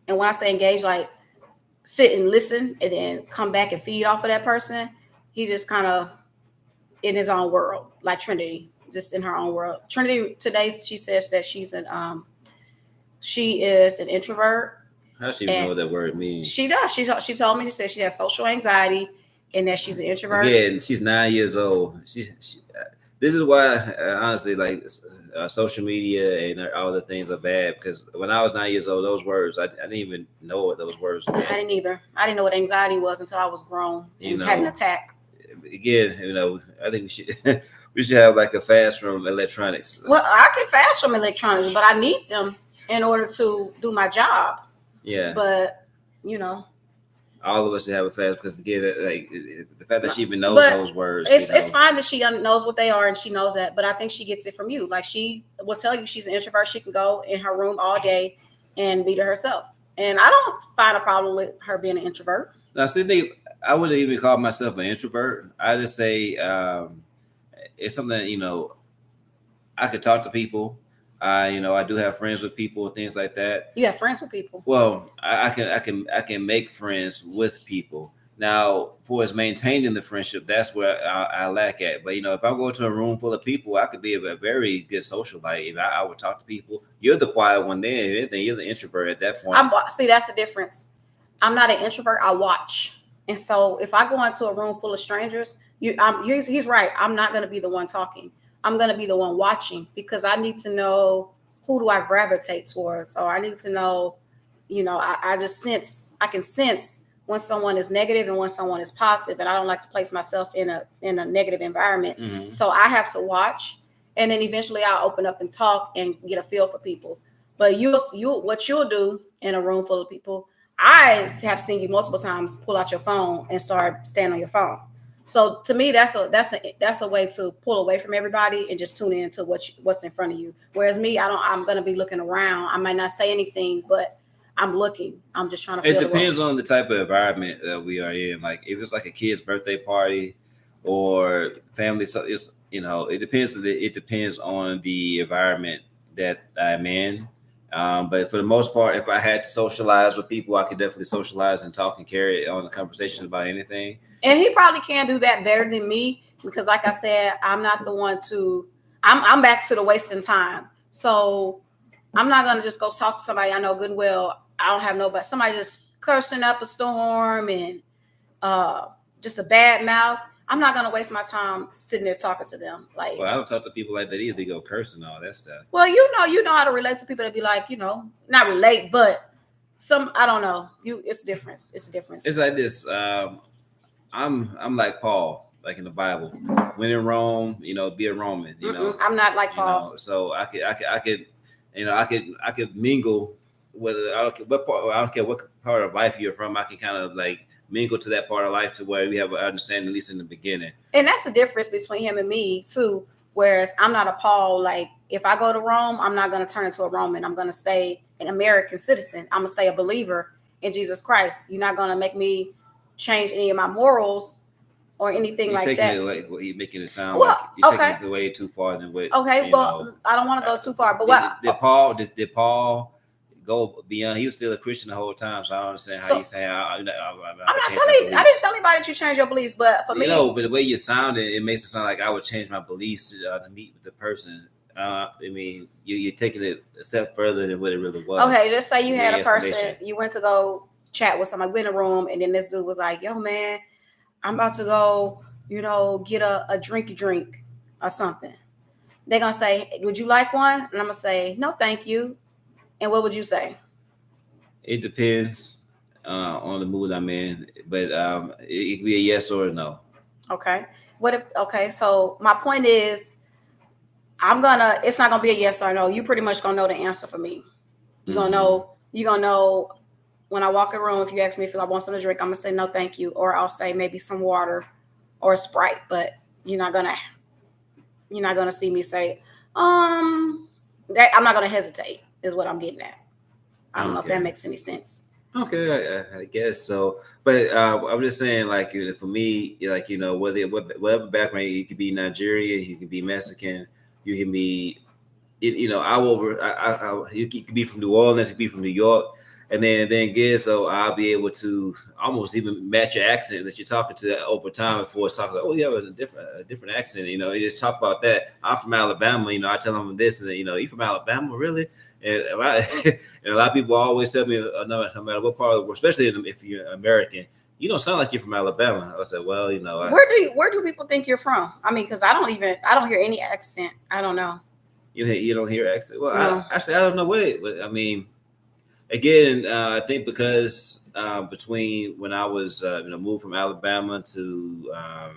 Speaker 2: And when I say engage, like sit and listen and then come back and feed off of that person. He just kind of in his own world, like Trinity, just in her own world. Trinity today, she says that she is an introvert.
Speaker 1: How does she even know what that word means?
Speaker 2: She does. She told me, she said she has social anxiety and that she's an introvert.
Speaker 1: Again, she's 9 years old. This is why, honestly, like social media and all the things are bad. Because when I was 9 years old, those words, I didn't even know what those words were.
Speaker 2: I didn't either. I didn't know what anxiety was until I was grown and had an attack.
Speaker 1: Again, I think we should have like a fast from electronics.
Speaker 2: Well, I can fast from electronics, but I need them in order to do my job.
Speaker 1: Yeah.
Speaker 2: But
Speaker 1: all of us should have a fast because again, like the fact that she even knows those words.
Speaker 2: It's fine that she knows what they are and she knows that, but I think she gets it from you. Like she will tell you she's an introvert. She can go in her room all day and be to herself. And I don't find a problem with her being an introvert.
Speaker 1: Now, see, the thing is, I wouldn't even call myself an introvert. I just say it's something that, I could talk to people. I do have friends with people and things like that.
Speaker 2: You have friends with people.
Speaker 1: Well, I can make friends with people. Now, for us maintaining the friendship, that's where I lack at. But if I go to a room full of people, I could be a very good socialite. I would talk to people. You're the quiet one there. If anything, you're the introvert at that point.
Speaker 2: See, that's the difference. I'm not an introvert. I watch. And so if I go into a room full of strangers, he's right. I'm not going to be the one talking. I'm going to be the one watching because I need to know who do I gravitate towards, or I need to know, I can sense when someone is negative and when someone is positive, and I don't like to place myself in a negative environment. Mm-hmm. So I have to watch, and then eventually I'll open up and talk and get a feel for people. But what you'll do in a room full of people, I have seen you multiple times pull out your phone and start standing on your phone. So to me, that's a way to pull away from everybody and just tune in to what's in front of you. Whereas me, I'm going to be looking around. I might not say anything, but I'm looking. I'm just trying to.
Speaker 1: It depends on the type of environment that we are in. Like if it's like a kid's birthday party or family, so it's it depends. It depends on the environment that I'm in. But for the most part, if I had to socialize with people, I could definitely socialize and talk and carry on a conversation about anything.
Speaker 2: And he probably can do that better than me because, like I said, I'm not the one to. I'm back to the wasting time. So I'm not gonna just go talk to somebody I know good and well. I don't have nobody. Somebody just cursing up a storm and just a bad mouth. I'm not gonna waste my time sitting there talking to them. Like,
Speaker 1: well, I don't talk to people like that either. They go cursing and all that stuff.
Speaker 2: Well, you know how to relate to people that be like, not relate, but I don't know. It's different. It's a difference.
Speaker 1: It's like this. I'm like Paul, like in the Bible. When in Rome, be a Roman.
Speaker 2: I'm not like Paul.
Speaker 1: So I could mingle with. I don't care what part of life you're from. I can kind of like mingle to that part of life to where we have an understanding, at least in the beginning.
Speaker 2: And that's the difference between him and me too. Whereas I'm not a Paul. Like if I go to Rome, I'm not going to turn into a Roman. I'm going to stay an American citizen. I'm going to stay a believer in Jesus Christ. You're not going to make me change any of my morals or anything like that.
Speaker 1: You're making it sound like you're taking it way too far than what.
Speaker 2: Okay, I don't want to go too far. But
Speaker 1: did Paul go beyond? He was still a Christian the whole time, so I don't understand how you say. I'm not telling you.
Speaker 2: I didn't tell anybody that you change your beliefs, but for me,
Speaker 1: but the way you sounded, it makes it sound like I would change my beliefs to meet with the person. I mean, you're taking it a step further than what it really was.
Speaker 2: Okay, just say you had a person, you went to go chat with somebody, in a room, and then this dude was like, "Yo, man, I'm about to go, get a drink or something." They're gonna say, "Would you like one?" And I'm gonna say, "No, thank you." And what would you say?
Speaker 1: It depends on the mood I'm in, but it could be a yes or a no.
Speaker 2: Okay. So my point is, it's not gonna be a yes or no. You pretty much gonna know the answer for me. You're gonna know when I walk in the room, if you ask me if I want something to drink, I'm gonna say no, thank you, or I'll say maybe some water or a Sprite. But you're not gonna see me say, I'm not gonna hesitate. Is what I'm getting at. I don't know if that makes any sense.
Speaker 1: Okay, I guess so. But I'm just saying, like, for me, like, whatever background, you could be Nigerian, you could be Mexican, you can be, you could be from New Orleans, you could be from New York. and then again, so I'll be able to almost even match your accent that you're talking to over time before it's talking. Oh, yeah, it was a different accent. You know, you just talk about that. I'm from Alabama. You know, I tell them this, and you know, you from Alabama, really? And a lot, and a lot of people always tell me, no matter what part of the world, especially if you're American, you don't sound like you're from Alabama. I said, well, you know,
Speaker 2: where do people think you're from? I mean, because I don't hear any accent. I don't know.
Speaker 1: You don't hear accent. Well,
Speaker 2: No.
Speaker 1: I don't know what I mean. Again, I think because between when I was moved from Alabama to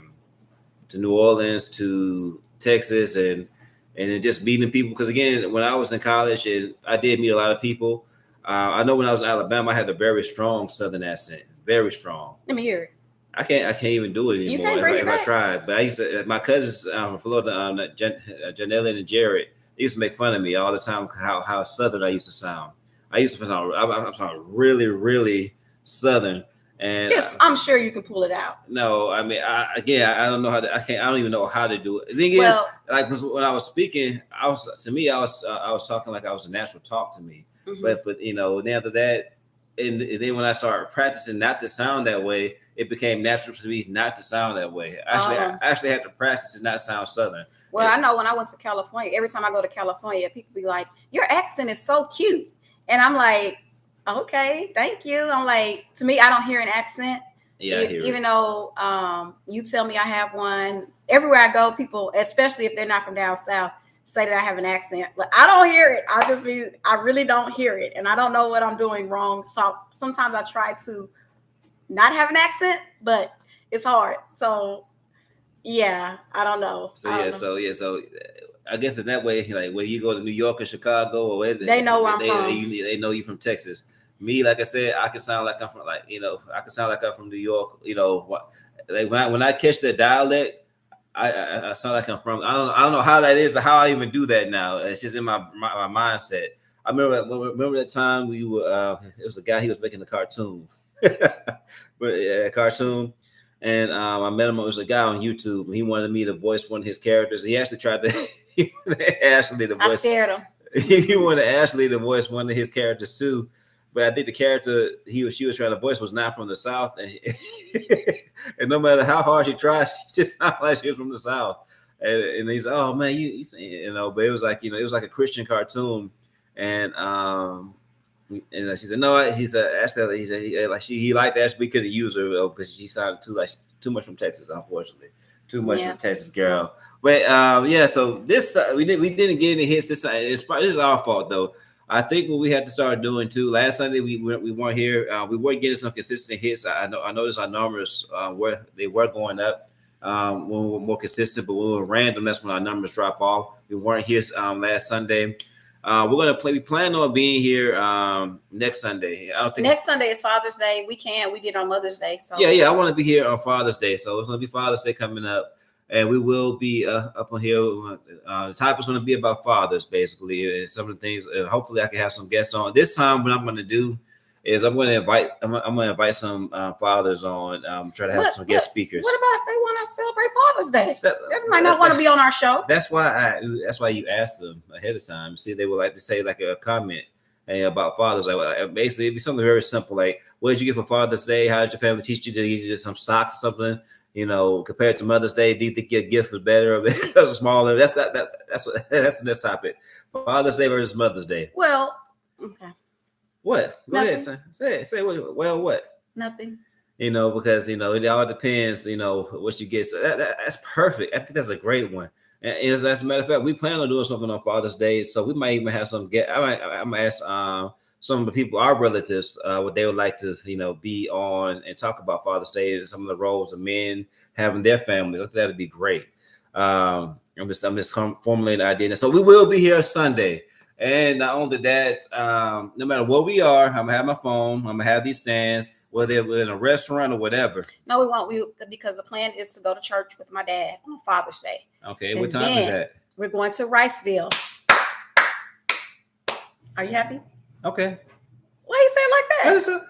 Speaker 1: New Orleans to Texas and then just meeting people, because again, when I was in college and I did meet a lot of people, I know when I was in Alabama, I had a very strong Southern accent, very strong.
Speaker 2: Let me hear it.
Speaker 1: I can't even do it
Speaker 2: You
Speaker 1: anymore
Speaker 2: can't bring it
Speaker 1: if I
Speaker 2: back.
Speaker 1: tried. But I used to, my cousins from Florida, Janelle and Jared, they used to make fun of me all the time how Southern I used to sound. I used to sound I sound really, really Southern. And
Speaker 2: Yes, I'm sure you can pull it out.
Speaker 1: no, I mean, I don't know how to. I don't even know how to do it. The thing
Speaker 2: Well,
Speaker 1: is, like when I was speaking, I was talking like I was a natural talk to me.
Speaker 2: mhm.
Speaker 1: But then after that, and then when I started practicing not to sound that way, it became natural to me not to sound that way. I actually had to practice to not sound Southern.
Speaker 2: Well, I know when I went to California, every time I go to California, people be like, "Your accent is so cute," and I'm like, "Okay, thank you." I'm like, to me, I don't hear an accent.
Speaker 1: Yeah, I hear
Speaker 2: Even
Speaker 1: it.
Speaker 2: though you tell me I have one. Everywhere I go, people, especially if they're not from down south, say that I have an accent, but I don't hear it. I really don't hear it, and I don't know what I'm doing wrong. So sometimes I try to not have an accent, but it's hard. So yeah, I don't know.
Speaker 1: So
Speaker 2: I don't
Speaker 1: yeah,
Speaker 2: know.
Speaker 1: so I guess in that way, like when you go to New York or Chicago or
Speaker 2: They know where I'm from.
Speaker 1: they know you from Texas. Me, like I said, I can sound like I'm from I can sound like I'm from New York. Like when I catch the dialect, I sound like I'm from. I don't know how that is or how I even do that now. It's just in my mindset. I remember that time we were. It was a guy, he was making a cartoon, but a cartoon. And I met him. It was a guy on YouTube. And he wanted me to voice one of his characters. He actually tried to. He wanted Ashley to
Speaker 2: I
Speaker 1: voice.
Speaker 2: scared them.
Speaker 1: He wanted Ashley to voice one of his characters too. But I think the character she was trying to voice was not from the South, and no matter how hard she tried, she just sounded like she was from the South. And he's, oh man, you saying, but it was like, it was like a Christian cartoon, and she said no. He said Ashley. He liked Ashley. We couldn't use her because she sounded too much from Texas. Unfortunately, too much from Texas girl. But yeah. So this we didn't get any hits. This is our fault though. I think what we had to start doing too. Last Sunday we weren't here. We weren't getting some consistent hits. I noticed our numbers they were going up when we were more consistent, but when we were random, that's when our numbers drop off. We weren't here last Sunday. We plan on being here next Sunday. I don't think
Speaker 2: Next Sunday is Father's Day. We did on Mother's Day. So
Speaker 1: yeah. I want to be here on Father's Day, so it's gonna be Father's Day coming up. And we will be up on here. The topic is going to be about fathers, basically, and some of the things. Hopefully, I can have some guests on. This time, what I'm going to do is I'm going to invite some fathers on. Try to have some guest speakers.
Speaker 2: What about if they want to celebrate Father's Day? They might not want to be on our show.
Speaker 1: That's why you asked them ahead of time. See, they would like to say like a comment about fathers. Like basically, it'd be something very simple. Like, what did you get for Father's Day? How did your family teach you? Did you get some socks or something? Compared to Mother's Day, do you think your gift was better or because it's smaller? That's the next topic. Father's Day versus Mother's Day.
Speaker 2: Well, okay.
Speaker 1: What? Go
Speaker 2: Nothing.
Speaker 1: ahead, son. Say what? Well, what?
Speaker 2: Nothing.
Speaker 1: Because it all depends. What you get. So that's perfect. I think that's a great one. And as a matter of fact, we plan on doing something on Father's Day, so we might even have some get. I'm gonna ask some of the people, our relatives, what they would like to, be on and talk about Father's Day and some of the roles of men having their families. I think that'd be great. I'm just formulating the idea. And so we will be here Sunday. And not only that, no matter where we are, I'm gonna have my phone. I'm gonna have these stands, whether we're in a restaurant or whatever.
Speaker 2: No, we won't. Because the plan is to go to church with my dad on Father's Day.
Speaker 1: Okay, what time is that?
Speaker 2: We're going to Riceville. Are you happy?
Speaker 1: Okay.
Speaker 2: Why you say it like that?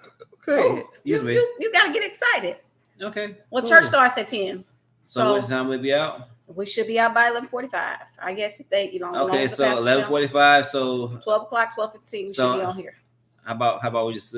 Speaker 1: Okay. Excuse me.
Speaker 2: You gotta get excited.
Speaker 1: Okay.
Speaker 2: Well,
Speaker 1: cool.
Speaker 2: church starts at 10.
Speaker 1: So what time will we be out?
Speaker 2: We should be out by 11:45. I guess if they,
Speaker 1: Okay, so 11:45. So
Speaker 2: 12 o'clock, 12:15. We should be on here.
Speaker 1: How about we just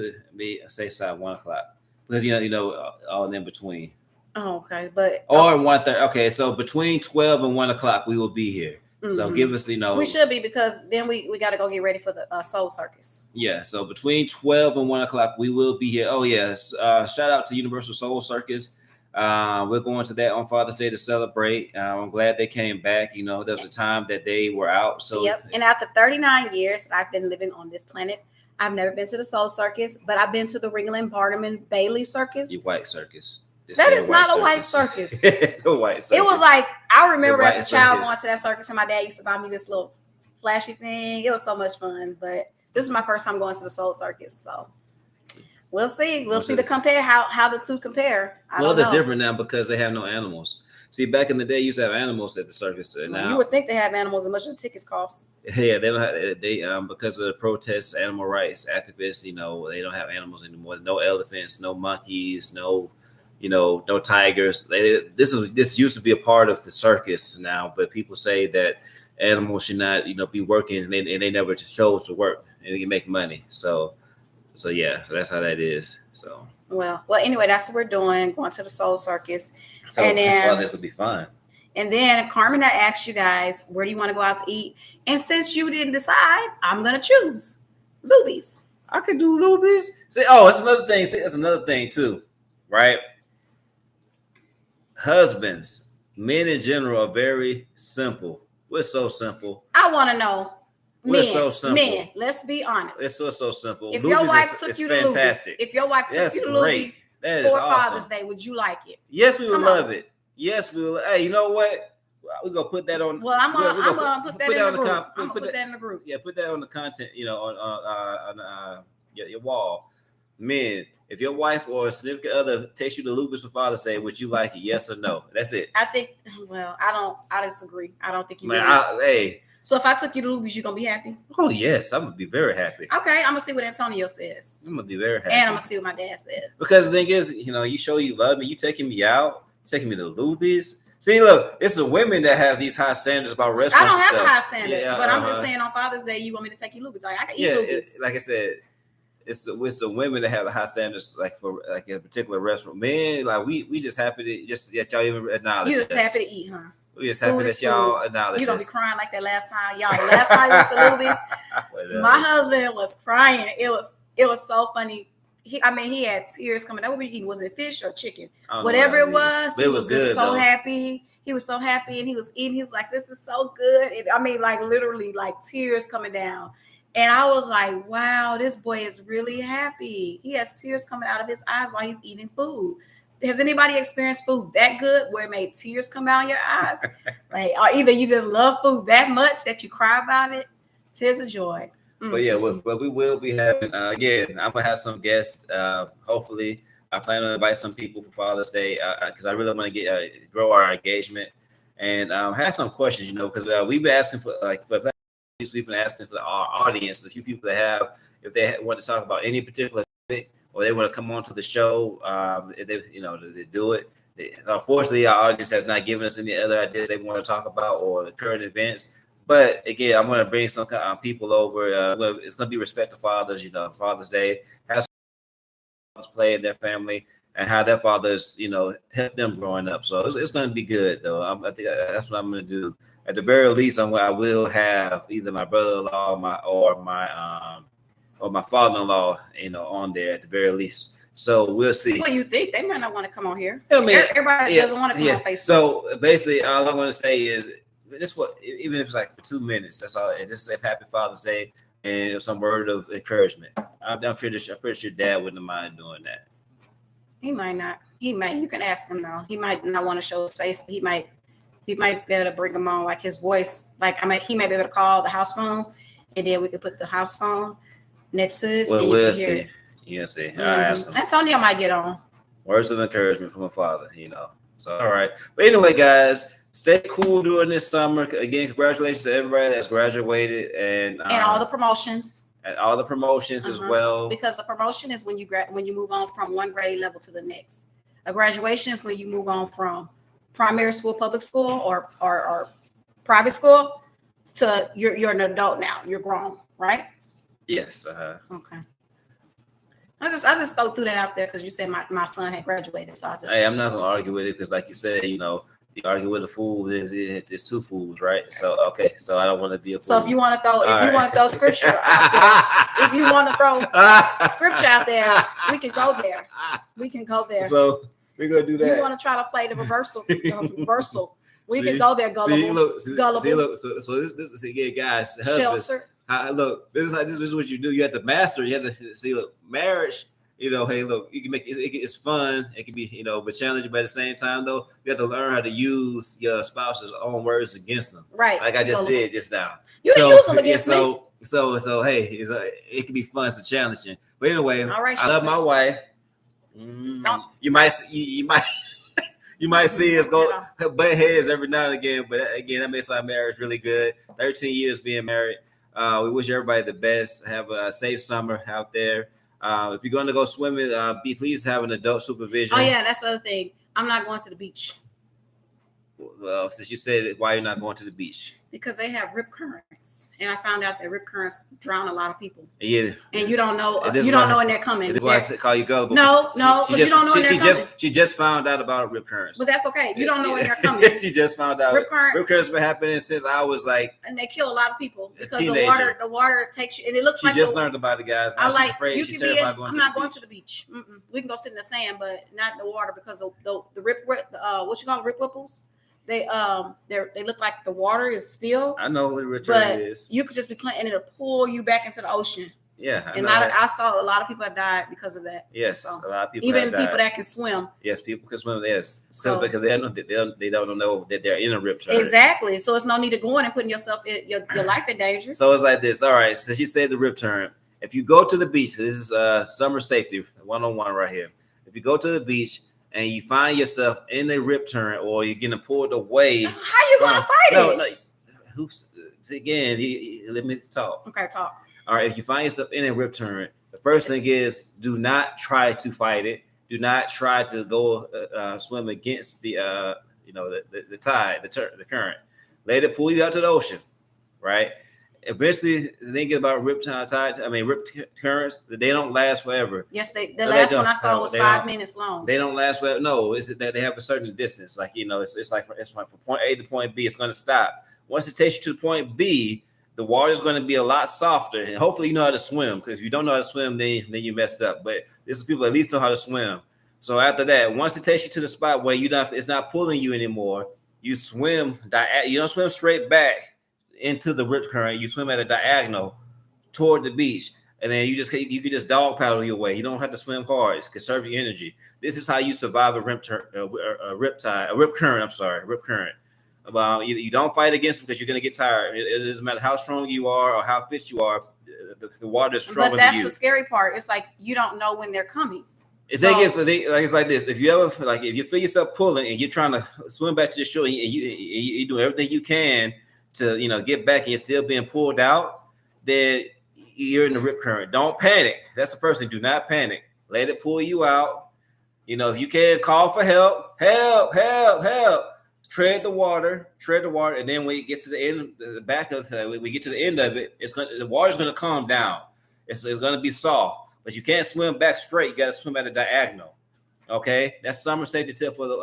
Speaker 1: say side 1 o'clock because all in between.
Speaker 2: Oh, okay, but
Speaker 1: Or 1:30. Okay, so between 12 and 1 o'clock we will be here. So give us,
Speaker 2: we should be because then we got to go get ready for the Soul Circus.
Speaker 1: Yeah, so between 12 and 1 o'clock we will be here. Oh yes, shout out to Universal Soul Circus. We're going to that on Father's Day to celebrate. I'm glad they came back. There was a time that they were out. So
Speaker 2: yep. And after 39 years I've been living on this planet, I've never been to the Soul Circus, but I've been to the Ringling Barnum Bailey Circus.
Speaker 1: The white circus.
Speaker 2: That is not a white circus.
Speaker 1: The white circus.
Speaker 2: It was like, I remember as a child
Speaker 1: circus.
Speaker 2: going to that circus, and my dad used to buy me this little flashy thing. It was so much fun, but this is my first time going to the Soul Circus, so we'll see. We'll see how the two compare.
Speaker 1: It's different now because they have no animals. See, back in the day, you used to have animals at the circus. And now
Speaker 2: you would think they have animals as much as the tickets cost.
Speaker 1: Yeah, they don't have because of the protests, animal rights activists. They don't have animals anymore. No elephants, no monkeys, no tigers. This used to be a part of the circus now, but people say that animals should not be working, and they never chose to work and they can make money. So that's how that is. So
Speaker 2: well anyway, that's what we're doing, going to the Soul Circus.
Speaker 1: So
Speaker 2: and then
Speaker 1: this will be fun.
Speaker 2: And then Carmen, I asked you guys, where do you want to go out to eat? And since you didn't decide, I'm gonna choose Luby's.
Speaker 1: I could do Luby's. It's another thing. It's another thing too, right? Husbands, men in general are very simple. We're so simple.
Speaker 2: I want to know.
Speaker 1: We're so simple.
Speaker 2: Men, let's be honest.
Speaker 1: It's so simple.
Speaker 2: If
Speaker 1: Luby's
Speaker 2: your wife took you to
Speaker 1: fantastic.
Speaker 2: Luby's, if your wife took you to Luby's for Father's Day, would you like it?
Speaker 1: Yes, we would love it. Yes, we will. Hey, you know what? We're gonna put that on.
Speaker 2: Well, I'm gonna put that in the group. I'm gonna put that in the group.
Speaker 1: Yeah, put that on the content. On your wall. Men, if your wife or a significant other takes you to Luby's for Father's Day, would you like it? Yes or no? That's it.
Speaker 2: I think. Well, I disagree. I don't think you.
Speaker 1: Hey.
Speaker 2: So if I took you to Luby's, you gonna be happy?
Speaker 1: Oh yes, I'm gonna be very happy.
Speaker 2: Okay, I'm gonna see what Antonio says.
Speaker 1: I'm gonna be very happy,
Speaker 2: and I'm gonna see what my dad says.
Speaker 1: Because the thing is, you show you love me. You taking me out, taking me to Luby's. See, look, it's the women that have these high standards about restaurants.
Speaker 2: I don't have
Speaker 1: stuff.
Speaker 2: a high standard, but I'm just saying on Father's Day, you want me to take you Luby's? Like I can eat Luby's.
Speaker 1: Like I said, it's the women that have the high standards, like for like a particular restaurant. Men, like we just happy to just that y'all even acknowledge.
Speaker 2: You just happy to eat, huh?
Speaker 1: We just happy that y'all acknowledge.
Speaker 2: You're gonna be crying like that last time, y'all. The last time we went to Luby's, my husband was crying. It was so funny. He had tears coming. That would be eating. Was it fish or chicken? Whatever it was, he was just so happy. He was so happy, and he was eating. He was like, "This is so good." And, like literally, like tears coming down. And I was like, "Wow, this boy is really happy. He has tears coming out of his eyes while he's eating food." Has anybody experienced food that good where it made tears come out your eyes? Like, or either you just love food that much that you cry about it. Tears of joy. Mm-hmm.
Speaker 1: But yeah, but we will be having again. I'm gonna have some guests. Hopefully, I plan to invite some people for Father's Day because I really want to grow our engagement and have some questions. Because we've been asking we've been asking for our audience, a few people that have, if they want to talk about any particular topic or they want to come on to the show, if they do it. Unfortunately, our audience has not given us any other ideas they want to talk about or the current events. But again, I'm going to bring some people over. It's going to be respect to fathers, Father's Day, have some play in their family and how their fathers, help them growing up. So it's going to be good, though. I think that's what I'm going to do. At the very least, I will have either my brother-in-law or my father-in-law, on there at the very least. So we'll see.
Speaker 2: What do you think? They might not want to come on here.
Speaker 1: Everybody
Speaker 2: doesn't want to come on Facebook.
Speaker 1: So basically, all I want to say is, even if it's like for 2 minutes, that's all. Just say Happy Father's Day and some word of encouragement. I'm pretty sure Dad wouldn't mind doing that.
Speaker 2: He might not. He might. You can ask him though. He might not want to show his face. He might be able to bring him on, like his voice. Like he might be able to call the house phone, and then we could put the house phone next to this.
Speaker 1: Well, we'll see. You'll see.
Speaker 2: Mm-hmm. I ask him. Antonio might get on.
Speaker 1: Words of encouragement from a father, So all right. But anyway, guys. Stay cool during this summer. Again, congratulations to everybody that's graduated and
Speaker 2: all the promotions.
Speaker 1: And all the promotions as well.
Speaker 2: Because the promotion is when you move on from one grade level to the next. A graduation is when you move on from primary school, public school, or private school to you're an adult now. You're grown, right?
Speaker 1: Yes.
Speaker 2: Okay. I just throw through that out there because you said my son had graduated, so I just.
Speaker 1: Hey, I'm not gonna argue with it because, like you said, you argue with a fool, it's two fools, right? So okay, so I don't want to be a fool.
Speaker 2: So if you want to throw scripture out there, if you want to throw scripture out there, we can go there. We can go there.
Speaker 1: So we're gonna do that.
Speaker 2: You want to try to play the reversal? We can go there, gullible. Gullible.
Speaker 1: So this again, guys, husbands.
Speaker 2: Shelter.
Speaker 1: Look, this is what you do. You have to master. You have to see. Look, marriage. Hey, look, you can make it's fun. It can be, but challenging. But at the same time, though, you have to learn how to use your spouse's own words against them.
Speaker 2: Right.
Speaker 1: Like I just did just now.
Speaker 2: You can use them against me.
Speaker 1: So hey, it can be fun. It's challenging. But anyway,
Speaker 2: all right,
Speaker 1: I love my wife. You might you might see us go butt heads every now and again. But again, that makes our marriage really good. 13 years being married. We wish everybody the best. Have a safe summer out there. If you're going to go swimming, please have an adult supervision.
Speaker 2: Oh yeah, that's the other thing. I'm not going to the beach.
Speaker 1: Well, since you said it, why you're not going to the beach?
Speaker 2: Because they have rip currents, and I found out that rip currents drown a lot of people.
Speaker 1: Yeah,
Speaker 2: and you don't know. You don't know when they're coming.
Speaker 1: That's why I call you gullible.
Speaker 2: No, but you don't know when they're coming.
Speaker 1: She just found out about rip currents.
Speaker 2: But that's okay. You don't know when they're coming.
Speaker 1: She just found out.
Speaker 2: Rip currents
Speaker 1: been happening since I was like.
Speaker 2: And they kill a lot of people because the water takes you, and it looks like.
Speaker 1: She just learned about it, guys.
Speaker 2: I'm not going to the beach. We can go sit in the sand, but not in the water because the rip whipples. They look like the water is still.
Speaker 1: I know what return is.
Speaker 2: You could just be playing and it'll pull you back into the ocean.
Speaker 1: Yeah,
Speaker 2: I saw a lot of people have died because of that.
Speaker 1: Yes,
Speaker 2: so,
Speaker 1: a lot of people.
Speaker 2: Even people that can swim.
Speaker 1: Yes, people can swim. Yes, so because they don't know that they're in a rip current.
Speaker 2: Exactly. So it's no need to go in and putting yourself in your life in danger.
Speaker 1: So it's like this. All right. So she said the rip current. If you go to the beach, this is summer safety 101 right here. If you go to the beach and you find yourself in a rip current or you're getting pulled away,
Speaker 2: how you gonna fight it?
Speaker 1: No. Again, let me talk.
Speaker 2: Okay, talk.
Speaker 1: All right. If you find yourself in a rip current, the first thing is do not try to fight it. Do not try to go swim against the tide, the current. Let it pull you out to the ocean, right? Eventually, the thing about rip currents, they don't last forever.
Speaker 2: Yes, the last one I saw was 5 minutes long.
Speaker 1: They don't last forever. No, it's that they have a certain distance. Like it's like from point A to point B. It's going to stop. Once it takes you to the point B, the water is going to be a lot softer, and hopefully you know how to swim. Because if you don't know how to swim, then you messed up. But this is people at least know how to swim. So after that, once it takes you to the spot where it's not pulling you anymore, you swim. You don't swim straight back into the rip current. You swim at a diagonal toward the beach, and then you can just dog paddle your way. You don't have to swim hard. It conserve your energy. This is how you survive a rip current. Rip current. You don't fight against them because you're going to get tired. It doesn't matter how strong you are or how fit you are. The water is stronger than you.
Speaker 2: But that's the scary part. It's like you don't know when they're coming.
Speaker 1: It's like this. If you feel yourself pulling and you're trying to swim back to the shore and you do everything you can to get back and you're still being pulled out, then you're in the rip current. Don't panic. That's the first thing. Do not panic. Let it pull you out. If you can, call for help. Help. Tread the water, and then when it gets to the end, when we get to the end of it, the water's going to calm down. It's going to be soft, but you can't swim back straight. You got to swim at a diagonal. Okay, that's summer safety tip for the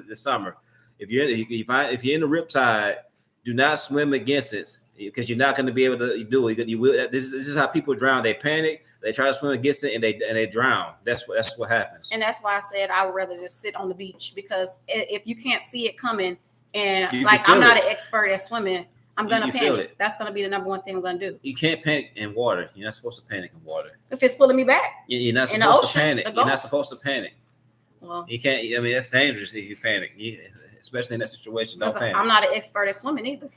Speaker 1: the summer. If you're in the riptide, do not swim against it because you're not going to be able to do it. You will. This is how people drown. They panic. They try to swim against it and they drown. That's what happens.
Speaker 2: And that's why I said I would rather just sit on the beach because if you can't see it coming and I'm not an expert at swimming, I'm gonna panic. That's gonna be the number one thing I'm gonna do.
Speaker 1: You can't panic in water. You're not supposed to panic in water.
Speaker 2: If it's pulling me back,
Speaker 1: you're not supposed to panic. You're not supposed to panic.
Speaker 2: Well,
Speaker 1: you can't. I mean, that's dangerous if you panic, especially in that situation. Don't panic.
Speaker 2: I'm not an expert at swimming either.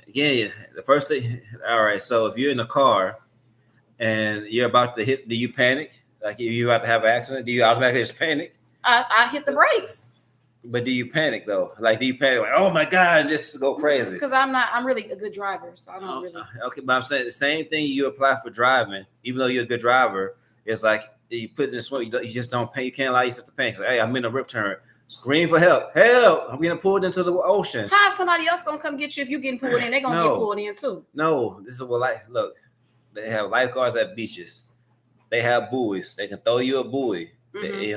Speaker 1: Yeah. The first thing. All right. So if you're in a car and you're about to hit, do you panic? Like if you're about to have an accident, do you automatically just panic?
Speaker 2: I hit the brakes.
Speaker 1: But do you panic though? Like do you panic like, oh my God, and just go crazy?
Speaker 2: Because I'm really a good driver, so I don't really.
Speaker 1: Okay, but I'm saying the same thing you apply for driving, even though you're a good driver, it's like you put it in swim, you just don't panic. You can't allow yourself to panic. So, hey, I'm in a rip current. Scream for help. Help! I'm getting pulled into the ocean.
Speaker 2: How is somebody else gonna come get you if you're getting pulled in? They're gonna get pulled in too.
Speaker 1: No, this is what look. They have lifeguards at beaches. They have buoys. They can throw you a buoy.
Speaker 2: Mhm.
Speaker 1: You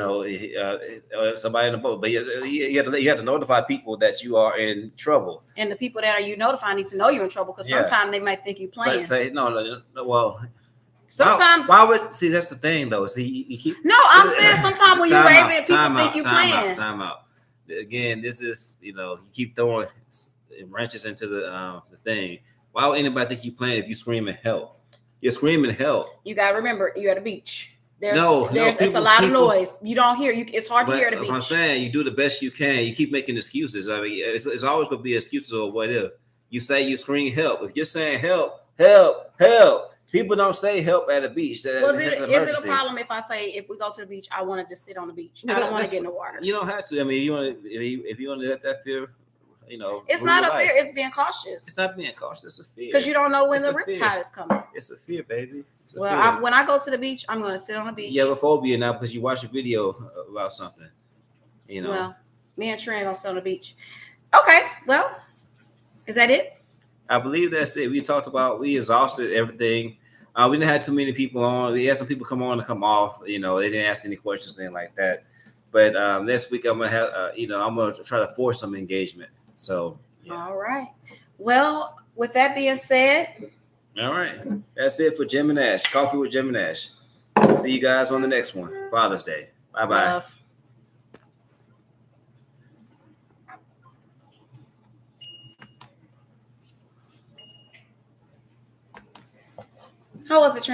Speaker 1: know, somebody in the boat. But you have to notify people that you are in trouble.
Speaker 2: And the people that are you notifying need to know you're in trouble because
Speaker 1: Yeah.
Speaker 2: sometimes they might think you playing.
Speaker 1: Say no. Well,
Speaker 2: Sometimes
Speaker 1: why would see? That's the thing, though. See, you keep.
Speaker 2: no, I'm saying sometimes when you
Speaker 1: Time
Speaker 2: wave
Speaker 1: out,
Speaker 2: it, people
Speaker 1: time
Speaker 2: think
Speaker 1: out,
Speaker 2: you
Speaker 1: time
Speaker 2: playing.
Speaker 1: out, time out. Again, this is you keep throwing wrenches into the thing. Why would anybody think you playing if you screaming help? You're screaming help.
Speaker 2: You gotta remember you're at a beach. There's it's a
Speaker 1: people-
Speaker 2: lot of
Speaker 1: people-
Speaker 2: noise. You don't hear. It's hard to
Speaker 1: But
Speaker 2: hear at a
Speaker 1: I'm
Speaker 2: beach.
Speaker 1: saying you do the best you can. You keep making excuses. I mean, it's always gonna be excuses or what if. You say you scream help. If you're saying help, help, help. People don't say help at a beach.
Speaker 2: Is it a problem if I say if we go to the beach, I want to just sit on the beach? I don't want to get in the water.
Speaker 1: You don't have to. I mean, if you want to let that fear,
Speaker 2: It's
Speaker 1: rule
Speaker 2: not
Speaker 1: your
Speaker 2: a
Speaker 1: life.
Speaker 2: fear. It's being cautious
Speaker 1: It's not being cautious. It's a fear.
Speaker 2: because you don't know when
Speaker 1: It's
Speaker 2: the
Speaker 1: a fear.
Speaker 2: riptide is coming.
Speaker 1: It's a fear, baby. It's a
Speaker 2: Well,
Speaker 1: fear.
Speaker 2: when I go to the beach, I'm going to sit on the beach.
Speaker 1: You have a phobia now because you watch a video about something.
Speaker 2: Well, me and Trey are going to sit on the beach. Okay. Well, is that it?
Speaker 1: I believe that's it. We exhausted everything. We didn't have too many people on. We had some people come on and come off. They didn't ask any questions, anything like that. But next week I'm gonna have, I'm gonna try to force some engagement. So, yeah.
Speaker 2: All right. Well, with that being said,
Speaker 1: All right, that's it for Jim and Ash. Coffee with Jim and Ash. See you guys on the next one, Father's Day. Bye bye.
Speaker 2: love. How was it, Trey?